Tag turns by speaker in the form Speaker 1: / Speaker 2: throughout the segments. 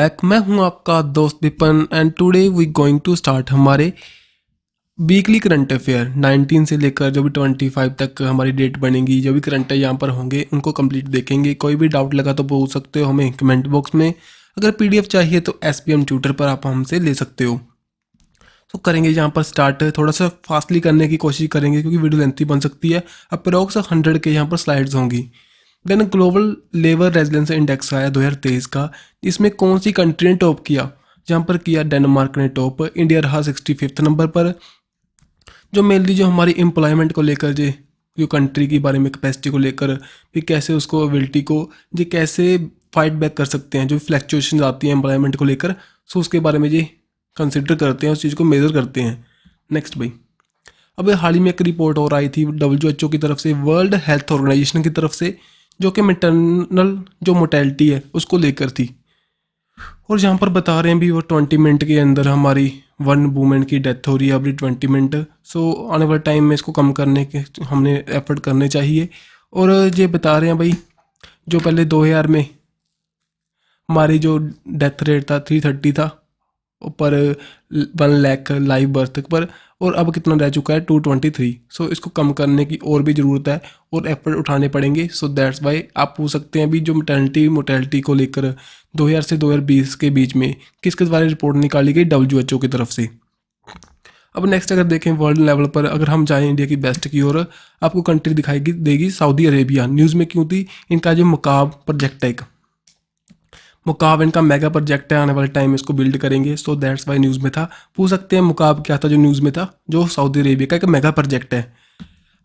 Speaker 1: Back. मैं हूं आपका दोस्त Vipan and today we going to start हमारे वीकली करंट अफेयर 19 से लेकर जो भी 25 तक हमारी डेट बनेगी। जो भी करंट है यहाँ पर होंगे उनको कंप्लीट देखेंगे। कोई भी डाउट लगा तो पूछ सकते हो हमें कमेंट बॉक्स में। अगर पीडीएफ चाहिए तो SPM ट्यूटर पर आप हमसे ले सकते हो। तो करेंगे यहाँ पर स्टार्ट। थोड़ा सा फास्टली करने की कोशिश करेंगे क्योंकि वीडियो लेंथी बन सकती है। अप्रोक्स 100 के यहाँ पर स्लाइड्स होंगी। Then global labour resilience index आया 2023 का। इसमें कौन सी कंट्री ने टॉप किया? जहाँ पर किया डेनमार्क ने टॉप। इंडिया रहा 65 नंबर पर। जो मेनली जो हमारी एम्प्लॉयमेंट को लेकर जो कंट्री के बारे में कैपेसिटी को लेकर फिर कैसे उसको एबिलिटी को जो कैसे फाइट बैक कर सकते हैं, जो फ्लैक्चुएशन आती हैं एम्प्लॉयमेंट को लेकर, सो उसके बारे में ये कंसिडर करते हैं, उस चीज़ को मेजर करते हैं। नेक्स्ट भाई, अब हाल ही में एक रिपोर्ट और आई थी WHO की तरफ से, वर्ल्ड हेल्थ ऑर्गेनाइजेशन की तरफ से, जो कि मैटरनल जो मोर्टेलिटी है उसको लेकर थी। और यहाँ पर बता रहे हैं भी वो 20 मिनट के अंदर हमारी 1 वूमेन की डेथ हो रही है अभी 20 मिनट। सो आने वाले टाइम में इसको कम करने के हमने एफर्ट करने चाहिए। और ये बता रहे हैं भाई जो पहले 2000 में हमारी जो डेथ रेट था 330 था पर 1 लाख लाइव बर्थ पर, और अब कितना रह चुका है 223। सो इसको कम करने की और भी ज़रूरत है और एफर्ट उठाने पड़ेंगे। सो दैट्स वाई आप पूछ सकते हैं अभी जो मोर्टेलिटी को लेकर 2000 से 2020 के बीच में किसके द्वारा रिपोर्ट निकाली गई? WHO की तरफ से। अब नेक्स्ट अगर देखें वर्ल्ड लेवल पर, अगर हम जाएँ इंडिया की बेस्ट की ओर, आपको कंट्री दिखाई देगी सऊदी अरेबिया। न्यूज़ में क्यों थी? इनका जो मुकाब प्रोजेक्ट है, एक मुकाब इनका मेगा प्रोजेक्ट है, आने वाले टाइम में इसको बिल्ड करेंगे। सो दैट्स वाई न्यूज़ में था। पूछ सकते हैं मुकाब क्या था जो न्यूज़ में था? जो सऊदी अरेबिया का एक मेगा प्रोजेक्ट है।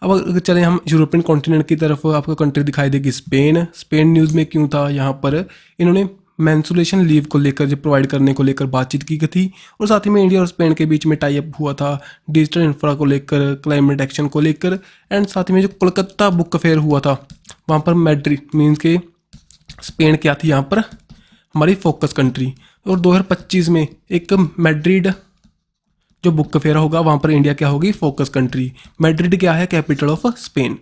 Speaker 1: अब अगर चलें हम यूरोपियन कॉन्टिनेंट की तरफ, आपको कंट्री दिखाई देगी स्पेन। स्पेन न्यूज़ में क्यों था? यहाँ पर इन्होंने मेंस्ट्रुएशन लीव को लेकर जो प्रोवाइड करने को लेकर बातचीत की थी, और साथ ही में इंडिया और स्पेन के बीच में टाई अप हुआ था डिजिटल इंफ्रा को लेकर, क्लाइमेट एक्शन को लेकर, एंड साथ ही में जो कोलकाता बुक फेयर हुआ था वहाँ पर मैड्रिड मीन्स के स्पेन क्या थी यहाँ पर हमारी फोकस कंट्री। और 2025 में एक मैड्रिड जो बुक फेयर होगा वहाँ पर इंडिया क्या होगी? Focus country. मैड्रिड क्या है? Capital of Spain.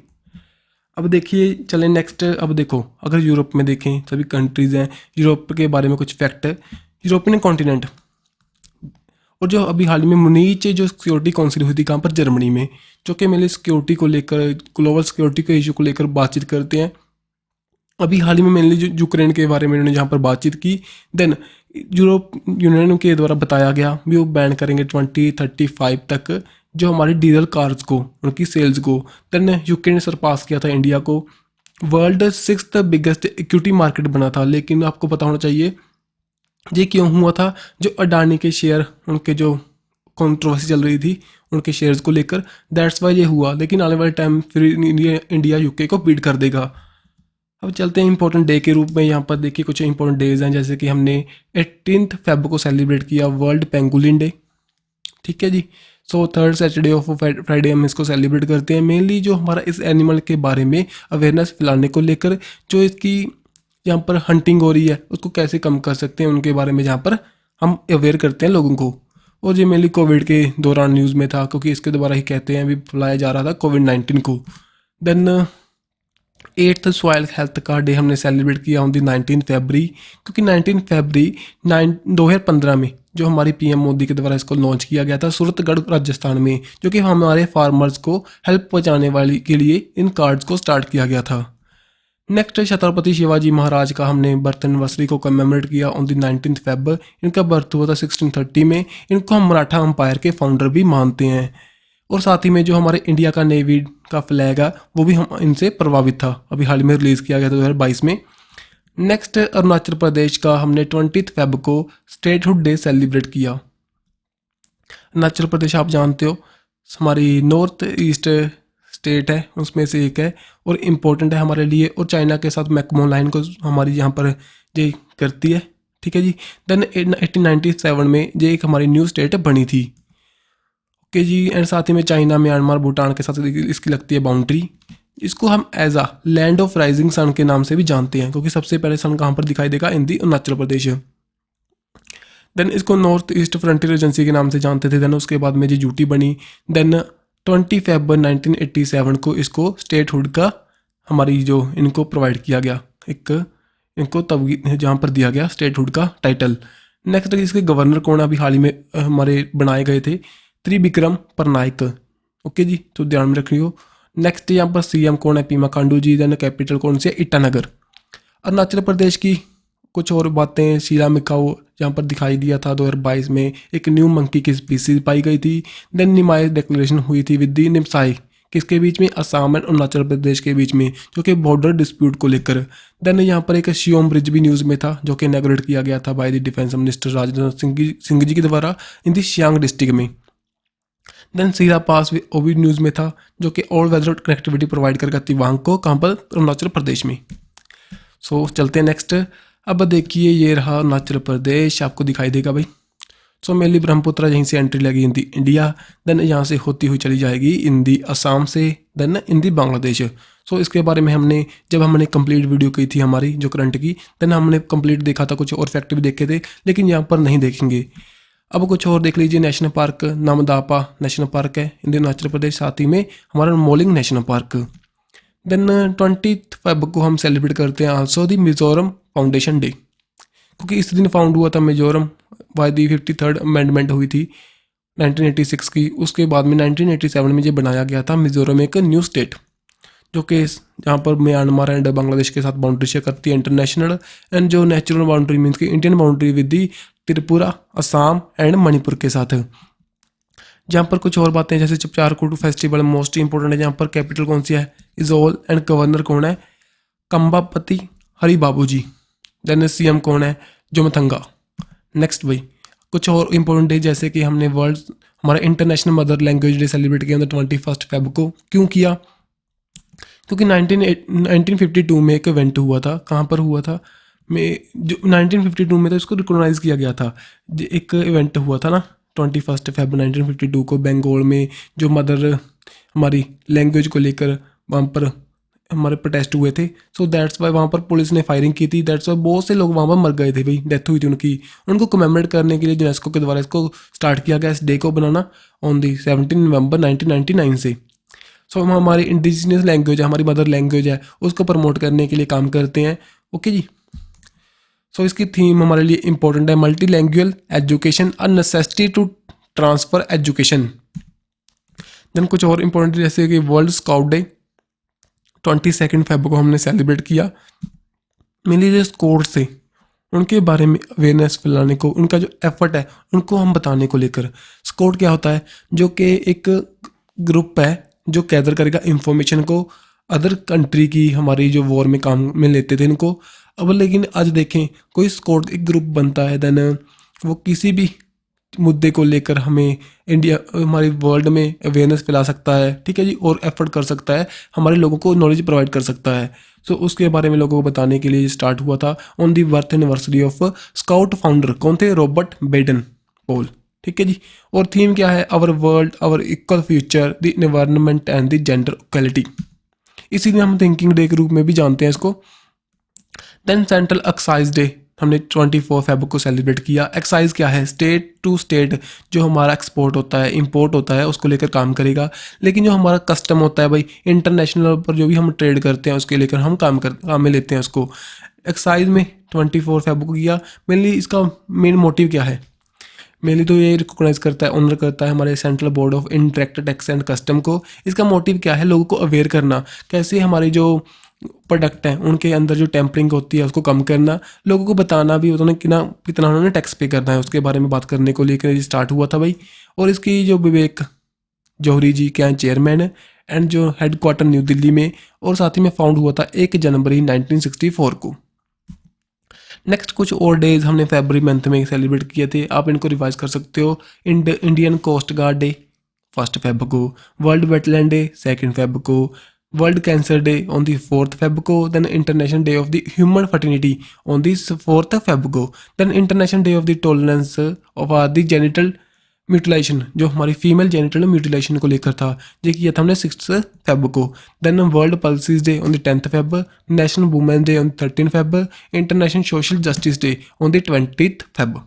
Speaker 1: अब देखिए चलें नेक्स्ट। अब देखो अगर यूरोप में देखें सभी कंट्रीज़ हैं, यूरोप के बारे में कुछ फैक्ट है। यूरोपियन कॉन्टिनेंट और जो अभी हाल ही में मुनीच जो सिक्योरिटी काउंसिल हुई थी कहाँ पर? जर्मनी में, जो कि मेरे सिक्योरिटी को लेकर, ग्लोबल सिक्योरिटी के इशू को लेकर बातचीत करते हैं। अभी हाल ही में मेनली जो यूक्रेन के बारे में उन्होंने जहाँ पर बातचीत की। देन यूरोप यूनियन के द्वारा बताया गया भी वो बैन करेंगे 2035 तक जो हमारी डीजल कार्स को, उनकी सेल्स को। देन यूके ने सरपास किया था इंडिया को, world 6th biggest equity market बना था। लेकिन आपको पता होना चाहिए ये क्यों हुआ था? जो अडानी के शेयर, उनके जो कंट्रोवर्सी चल रही थी उनके शेयर्स को लेकर, दैट्स वाई ये हुआ। लेकिन आने वाले टाइम फिर इंडिया यूके को बीट कर देगा। अब चलते हैं इंपॉर्टेंट डे के रूप में। यहाँ पर देखिए कुछ इंपॉर्टेंट डेज हैं, जैसे कि हमने 18 फेब को सेलिब्रेट किया वर्ल्ड पेंगुलिन डे। ठीक है जी। सो 3rd सैटरडे ऑफ फ्राइडे हम इसको सेलिब्रेट करते हैं, मेनली जो हमारा इस एनिमल के बारे में अवेयरनेस फैलाने को लेकर, जो इसकी यहाँ पर हंटिंग हो रही है उसको कैसे कम कर सकते हैं उनके बारे में जहाँ पर हम अवेयर करते हैं लोगों को। और ये मेनली कोविड के दौरान न्यूज़ में था क्योंकि इसके द्वारा ही कहते हैं अभी फैलाया जा रहा था कोविड-19 को। देन 8th सॉइल हेल्थ का डे हमने सेलिब्रेट किया ऑन दी 19 फरवरी, क्योंकि 19 फरवरी 2015 में जो हमारी PM मोदी के द्वारा इसको लॉन्च किया गया था सूरतगढ़ राजस्थान में, जो कि हमारे फार्मर्स को हेल्प पहुंचाने वाली के लिए इन कार्ड्स को स्टार्ट किया गया था। नेक्स्ट छत्रपति शिवाजी महाराज का हमने बर्थ एनिवर्सरी को कमेमोरेट किया ऑन दी 19 फेब। इनका बर्थ हुआ था 1630 में। इनको हम मराठा अंपायर के फाउंडर भी मानते हैं। और साथ ही में जो हमारे इंडिया का नेवी का फ्लैग है वो भी हम इनसे प्रभावित था, अभी हाल ही में रिलीज़ किया गया था 2022 में। नेक्स्ट अरुणाचल प्रदेश का हमने 20 फेब को स्टेटहुड डे सेलिब्रेट किया। अरुणाचल प्रदेश आप जानते हो हमारी नॉर्थ ईस्ट स्टेट है, उसमें से एक है और इम्पोर्टेंट है हमारे लिए, और चाइना के साथ मैकमो लाइन को हमारी यहाँ पर ये करती है। ठीक है जी। देन 1897 में ये एक हमारी न्यू स्टेट बनी थी। Okay ji. एंड साथ ही में चाइना, म्यांमार, भूटान के साथ इसकी लगती है बाउंड्री। इसको हम as a land of rising sun के नाम से भी जानते हैं, क्योंकि सबसे पहले सन कहाँ पर दिखाई देगा? इन दी अरुणाचल प्रदेश। देन इसको नॉर्थ ईस्ट फ्रंटियर एजेंसी के नाम से जानते थे। देन उसके बाद में जी यूटी बनी। देन 20 फरवरी 1987 को इसको स्टेटहुड का हमारी जो इनको प्रोवाइड किया गया, एक इनको तब जहाँ पर दिया गया स्टेटहुड का टाइटल। नेक्स्ट इसके गवर्नर कौन अभी हाल ही में हमारे बनाए गए थे, त्रिविक्रम परनायक। ओके जी, तो ध्यान में रखियो। नेक्स्ट यहाँ पर सीएम कौन है, पीमा खांडू जी। देन कैपिटल कौन सी है, ईटानगर। अरुणाचल प्रदेश की कुछ और बातें, शीला मिकाओ जहाँ पर दिखाई दिया था 2022 में, एक न्यू मंकी की स्पीसीज पाई गई थी। देन निमाय डिक्लेरेशन हुई थी विद दी निम्साई, किसके बीच में, असम एंड अरुणाचल प्रदेश के बीच में, जो कि बॉर्डर डिस्प्यूट को लेकर। देन यहाँ पर एक शियोम ब्रिज भी न्यूज़ में था, जो कि इनॉग्रेट किया गया था by the defence minister Rajnath Singh ji के द्वारा इन दी सियांग डिस्ट्रिक्ट में। देन सीरा पास वो भी न्यूज़ में था, जो कि ऑल वेदर कनेक्टिविटी प्रोवाइड करेगा तिवांग को, कहाँ पर, अरुणाचल प्रदेश में। सो चलते हैं नेक्स्ट। अब देखिए ये रहा अरुणाचल प्रदेश, आपको दिखाई देगा भाई। सो मेनली ब्रह्मपुत्र यहीं से एंट्री लगी इन दी इंडिया, देन यहाँ से होती हुई चली जाएगी इन दी असम से, देन इन दी बांग्लादेश। सो इसके बारे में हमने जब हमने कंप्लीट वीडियो की थी हमारी जो करंट की, देन हमने कंप्लीट देखा था, कुछ और फैक्ट भी देखे थे, लेकिन यहाँ पर नहीं देखेंगे। अब कुछ और देख लीजिए। National park Namdapha national park है इन दी अरुणाचल प्रदेश, साथ ही में हमारा Mouling national park. Then 20 Feb को हम सेलिब्रेट करते हैं also the Mizoram foundation day, क्योंकि इस दिन फाउंड हुआ था Mizoram, by the 53rd amendment हुई थी 1986 की। उसके बाद में 1987 में ये बनाया गया था मिजोरम एक न्यू स्टेट, जो कि जहाँ पर म्यांमार एंड बांग्लादेश के साथ बाउंड्री शेयर करती है इंटरनेशनल, एंड जो नेचुरल बाउंड्री मीन्स की Indian boundary with the Tripura, Assam and Manipur के साथ। जहाँ पर कुछ और बातें जैसे चिपचारकूट फेस्टिवल मोस्ट इंपॉर्टेंट है, जहाँ पर कैपिटल कौन सी है, इजोल, एंड गवर्नर कौन है, कंबापति हरि बाबू जी। देन सीएम कौन है, जोमथंगा। नेक्स्ट भाई कुछ और इंपॉर्टेंट डे, जैसे कि हमने वर्ल्ड हमारा international mother language day celebrate किया 21 फेब को। क्यों किया, क्योंकि 1952 में एक इवेंट हुआ था, कहाँ पर हुआ था, में जो 1952 में तो इसको रिकॉग्नाइज किया गया था। एक इवेंट हुआ था ना 21 फेब 1952 को बंगाल में, जो मदर हमारी लैंग्वेज को लेकर वहाँ पर हमारे प्रोटेस्ट हुए थे। सो दैट्स वाई वहाँ पर पुलिस ने फायरिंग की थी, दैट्स वाई बहुत से लोग वहाँ पर मर गए थे भाई, डेथ हुई थी उनकी। उनको कमेमोरेट करने के लिए यूनेस्को के द्वारा इसको स्टार्ट किया गया इस डे को बनाना ऑन दी 17 नवंबर 1999 से। सो हम हमारी इंडिजिनियस लैंग्वेज है, हमारी मदर लैंग्वेज है, उसको प्रमोट करने के लिए काम करते हैं। ओके जी। सो इसकी थीम हमारे लिए इंपॉर्टेंट है, multi language education, a necessity to transfer education. Then कुछ और इंपॉर्टेंट जैसे कि वर्ल्ड स्काउट डे 22 फेब को हमने सेलिब्रेट किया। मेनली जो स्काउट्स थे उनके बारे में अवेयरनेस फैलाने को, उनका जो एफर्ट है उनको हम बताने को लेकर। स्काउट क्या होता है, जो कि एक ग्रुप है जो गैदर करेगा इंफॉर्मेशन को अदर कंट्री की, हमारी जो वॉर में काम में लेते थे इनको। अब लेकिन आज देखें कोई स्काउट एक ग्रुप बनता है, देन वो किसी भी मुद्दे को लेकर हमें इंडिया हमारी वर्ल्ड में अवेयरनेस फैला सकता है, ठीक है जी, और एफर्ट कर सकता है, हमारे लोगों को नॉलेज प्रोवाइड कर सकता है। सो उसके बारे में लोगों को बताने के लिए स्टार्ट हुआ था on the birth anniversary of scout founder कौन थे, रॉबर्ट बेडन पॉल, ठीक है जी। और थीम क्या है, our world our equal future, the environment and the gender equality. इसीलिए हम थिंकिंग डे के रूप में भी जानते हैं इसको। देन सेंट्रल एक्साइज डे हमने 24 फेब को सेलिब्रेट किया। एक्साइज क्या है, स्टेट टू स्टेट जो हमारा एक्सपोर्ट होता है, इंपोर्ट होता है, उसको लेकर काम करेगा। लेकिन जो हमारा कस्टम होता है भाई, इंटरनेशनल पर जो भी हम ट्रेड करते हैं उसके लेकर हम काम में लेते हैं उसको। एक्साइज में 24 फेब को किया। मेनली इसका मेन मोटिव क्या है, मेनली तो ये रिकॉग्नाइज करता है, ऑनर करता है हमारे central board of indirect tax and custom को। इसका मोटिव क्या है, लोगों को अवेयर करना, कैसे हमारे जो प्रोडक्ट हैं उनके अंदर जो टेम्परिंग होती है उसको कम करना, लोगों को बताना भी उन्होंने कितना उन्होंने टैक्स पे करना है उसके बारे में बात करने को लेकर स्टार्ट हुआ था भाई। और इसकी जो विवेक जौहरी जी क्या चेयरमैन है, एंड जो हेडक्वार्टर न्यू दिल्ली में, और साथ ही में फाउंड हुआ था 1 जनवरी 1964 को। नेक्स्ट कुछ और डेज हमने फरवरी मंथ में सेलिब्रेट किए थे, आप इनको रिवाइज कर सकते हो। Indian coast guard day 1 Feb को, वर्ल्ड वेटलैंड डे 2 फेब को, world cancer day on the 4 Feb को, then international day of the human fertility on the 4 Feb को, then international day of the tolerance of the genital mutilation, जो हमारी female genital mutilation को लेकर था, ये किया था हमने 6 फेब को। Then world pulses day on the 10 Feb, national women day on 13 Feb, international social justice day on the 20 Feb.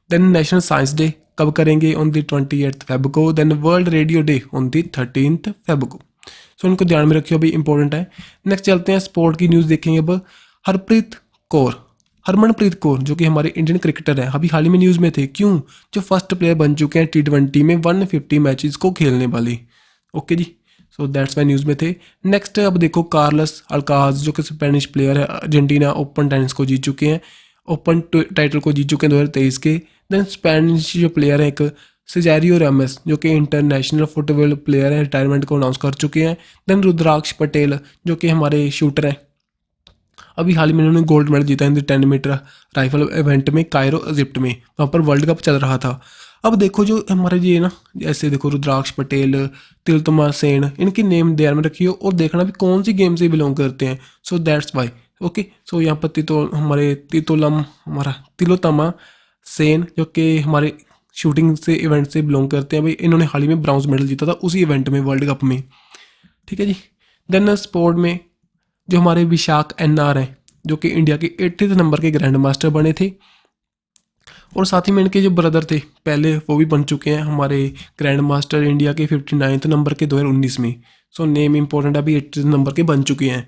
Speaker 1: Then national science day कब करेंगे, ऑन द 28 फेब को। Then world radio day on the 13 Feb को। So इनको ध्यान में रखियो, अभी important है। नेक्स्ट चलते हैं स्पोर्ट की न्यूज़ देखेंगे अब। हरप्रीत कौर, हरमनप्रीत कौर जो कि हमारे इंडियन क्रिकेटर हैं, अभी हाल ही में न्यूज़ में थे, क्यों, जो फर्स्ट प्लेयर बन चुके हैं T20 में 150 मैचेस को खेलने वाली। Okay ji, so that's why news में थे। नेक्स्ट अब देखो कार्लस अल्काज जो कि स्पेनिश प्लेयर है, अर्जेंटीना ओपन टेनिस को जीत चुके हैं, ओपन टाइटल को जीत चुके हैं 2023 के। देन स्पेनिश जो प्लेयर है एक सिजेरियो रामस जो कि इंटरनेशनल फुटबॉल प्लेयर है, रिटायरमेंट को अनाउंस कर चुके हैं। देन रुद्राक्ष पटेल जो कि हमारे शूटर हैं, अभी हाल ही में उन्होंने गोल्ड मेडल जीता है 10 मीटर राइफल इवेंट में कायरो इजिप्ट में, वहाँ पर वर्ल्ड कप चल रहा था। अब देखो जो हमारे ये ना, ऐसे देखो रुद्राक्ष पटेल, तिलोत्तमा सेन, इनकी नेम ध्यान में रखिए और देखना भी कौन सी गेम से बिलोंग करते हैं। सो दैट्स वाई। ओके, सो यहाँ पर हमारे तिलोत्तमा सेन जो कि हमारे शूटिंग से इवेंट से बिलोंग करते हैं, भाई इन्होंने हाल ही में ब्राउन्ज मेडल जीता था उसी इवेंट में, वर्ल्ड कप में। ठीक है जी। देन स्पोर्ट में जो हमारे विशाख NR हैं जो कि इंडिया के 80th नंबर के ग्रैंड मास्टर बने थे, और साथ ही में इनके जो ब्रदर थे पहले वो भी बन चुके हैं हमारे ग्रैंड मास्टर इंडिया के 59th नंबर के 2019 में। सो नेम इंपॉर्टेंट, अभी 80th नंबर के बन चुके हैं।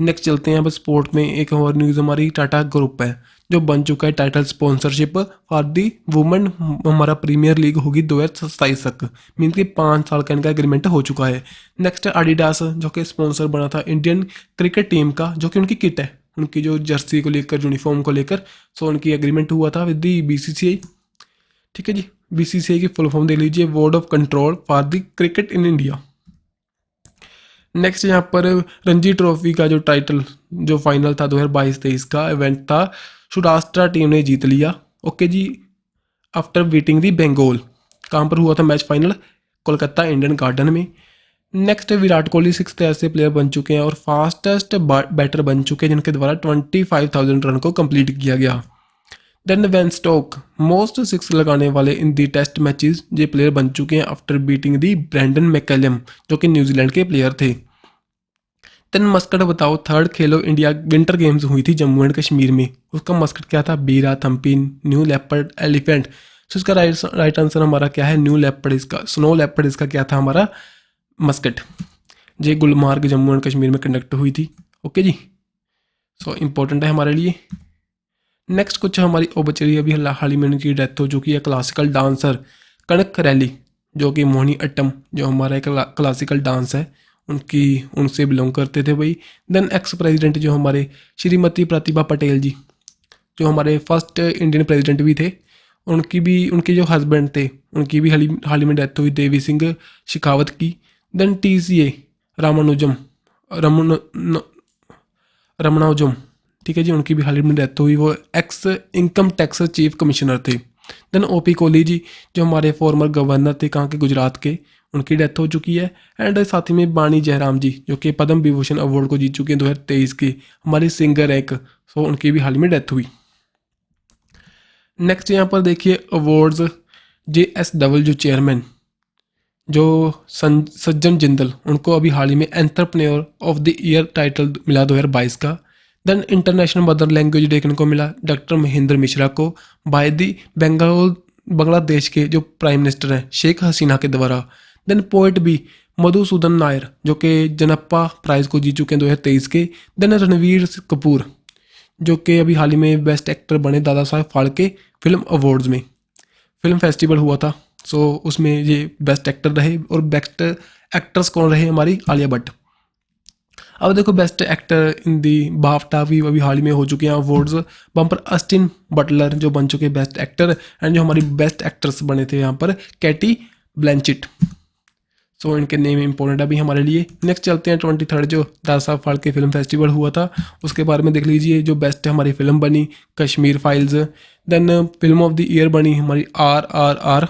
Speaker 1: नेक्स्ट चलते हैं अब स्पोर्ट में, एक और न्यूज़ हमारी टाटा ग्रुप है जो बन चुका है title sponsorship for the women, हमारा प्रीमियर लीग होगी 2027 तक, मीन कि 5 साल का इनका एग्रीमेंट हो चुका है। नेक्स्ट एडिडास जो कि स्पॉन्सर बना था इंडियन क्रिकेट टीम का, जो कि उनकी किट है, उनकी जो जर्सी को लेकर, यूनिफॉर्म को लेकर, सो उनकी एग्रीमेंट हुआ था विद दी BCCI। ठीक है जी, BCCI की फुल फॉर्म दे लीजिए, board of control for the cricket in India. Next यहाँ पर रणजी ट्रॉफी का जो टाइटल जो फाइनल था 2022-23 का इवेंट था, सौराष्ट्र टीम ने जीत लिया। ओके जी, आफ्टर बीटिंग दी बंगाल। कहाँ पर हुआ था match final? Kolkata Indian garden में। नेक्स्ट विराट कोहली 6th ऐसे प्लेयर बन चुके हैं और फास्टेस्ट बैटर बन चुके हैं जिनके द्वारा 25,000 रन को कंप्लीट किया गया। देन वेन स्टोक मोस्ट 6 लगाने वाले इन दी टेस्ट मैचेस ये प्लेयर बन चुके हैं आफ्टर बीटिंग दी ब्रैंडन मैकलम जो कि न्यूजीलैंड के प्लेयर थे। देन मस्कट बताओ, थर्ड खेलो इंडिया विंटर गेम्स हुई थी जम्मू एंड कश्मीर में, उसका मस्कट क्या था? बीरा, थम्पिन, न्यू लेपर्ड, एलिफेंट। सो इसका राइट आंसर हमारा क्या है? New leopard. इसका स्नो लेपर्ड इसका क्या था हमारा मस्कट। ये गुलमार्ग जम्मू एंड कश्मीर में कंडक्ट हुई थी। ओके जी, सो इम्पोर्टेंट है हमारे लिए। नेक्स्ट कुछ हमारी ओबचरी अभी हाल ही में उनकी डेथ हो चुकी है, क्लासिकल डांसर कनक रैली जो कि मोहिनी अट्टम जो हमारा एक क्लासिकल डांस है उनसे बिलोंग करते थे भाई। देन एक्स प्रेसिडेंट जो हमारे श्रीमती प्रतिभा पटेल जी जो हमारे फर्स्ट इंडियन प्रेसिडेंट भी थे, उनके जो हस्बैंड थे उनकी भी हाल ही में डेथ हुई, देवी सिंह शेखावत की। देन TCA रमनाजुम, ठीक है जी, उनकी भी हाल ही में डेथ हुई, वो x income tax chief commissioner थे। देन OP कोहली जी जो हमारे फॉर्मर गवर्नर थे कहाँ के? गुजरात के, उनकी डेथ हो चुकी है। एंड साथ ही में बानी जयराम जी जो कि पद्म विभूषण अवार्ड को जीत चुके हैं 2023 के, हमारी सिंगर एक, सो उनकी भी हाल ही में डेथ हुई। नेक्स्ट यहाँ पर देखिए अवार्ड्स, JSW जो चेयरमैन जो सज्जन जिंदल, उनको अभी हाल ही में entrepreneur of the year title मिला 2022 का। देन इंटरनेशनल मदर लैंग्वेज देखने को मिला डॉक्टर महेंद्र मिश्रा को बाय दी बांग्लादेश के जो प्राइम मिनिस्टर हैं शेख हसीना के द्वारा। देन पोइट भी मधुसूदन नायर जो कि जनप्पा प्राइज़ को जीत चुके हैं 2023 के। देन रणवीर कपूर जो कि अभी हाल ही में बेस्ट एक्टर बने दादा साहब फाल्के फिल्म अवार्ड्स में, फिल्म फेस्टिवल हुआ था, सो उसमें ये बेस्ट एक्टर रहे। और बेस्ट एक्ट्रेस कौन रहे? हमारी आलिया भट्ट। अब देखो best actor in the BAFTA भी अभी हाल ही में हो चुके हैं अवार्ड्स, वहाँ पर अस्टिन बटलर जो बन चुके हैं बेस्ट एक्टर, एंड जो हमारी बेस्ट एक्ट्रेस बने थे यहाँ पर कैटी ब्लैंचेट। सो इनके नेम इंपॉर्टेंट अभी हमारे लिए। नेक्स्ट चलते हैं 23rd जो दादा साहब फाल्के फिल्म फेस्टिवल हुआ था उसके बारे में देख लीजिए। जो बेस्ट हमारी फिल्म बनी Kashmir files. Then film of the year बनी हमारी RRR।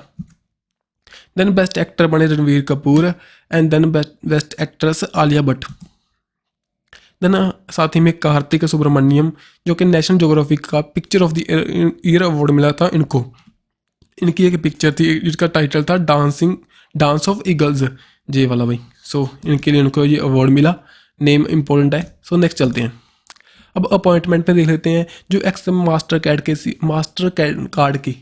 Speaker 1: देन बेस्ट एक्टर बने Ranveer Kapoor and then best actress Alia Bhatt. Then साथ ही में कार्तिक सुब्रमण्यम जो कि नेशनल ज्योग्राफिक का picture of the year award मिला था इनको। इनकी एक पिक्चर थी जिसका टाइटल था डांस ऑफ ईगल्स, जे वाला भाई। सो इनके लिए उनको ये अवार्ड मिला, नेम इंपॉर्टेंट है। सो नेक्स्ट चलते हैं, अब अपॉइंटमेंट में देख लेते हैं। जो एक्स मास्टर कार्ड के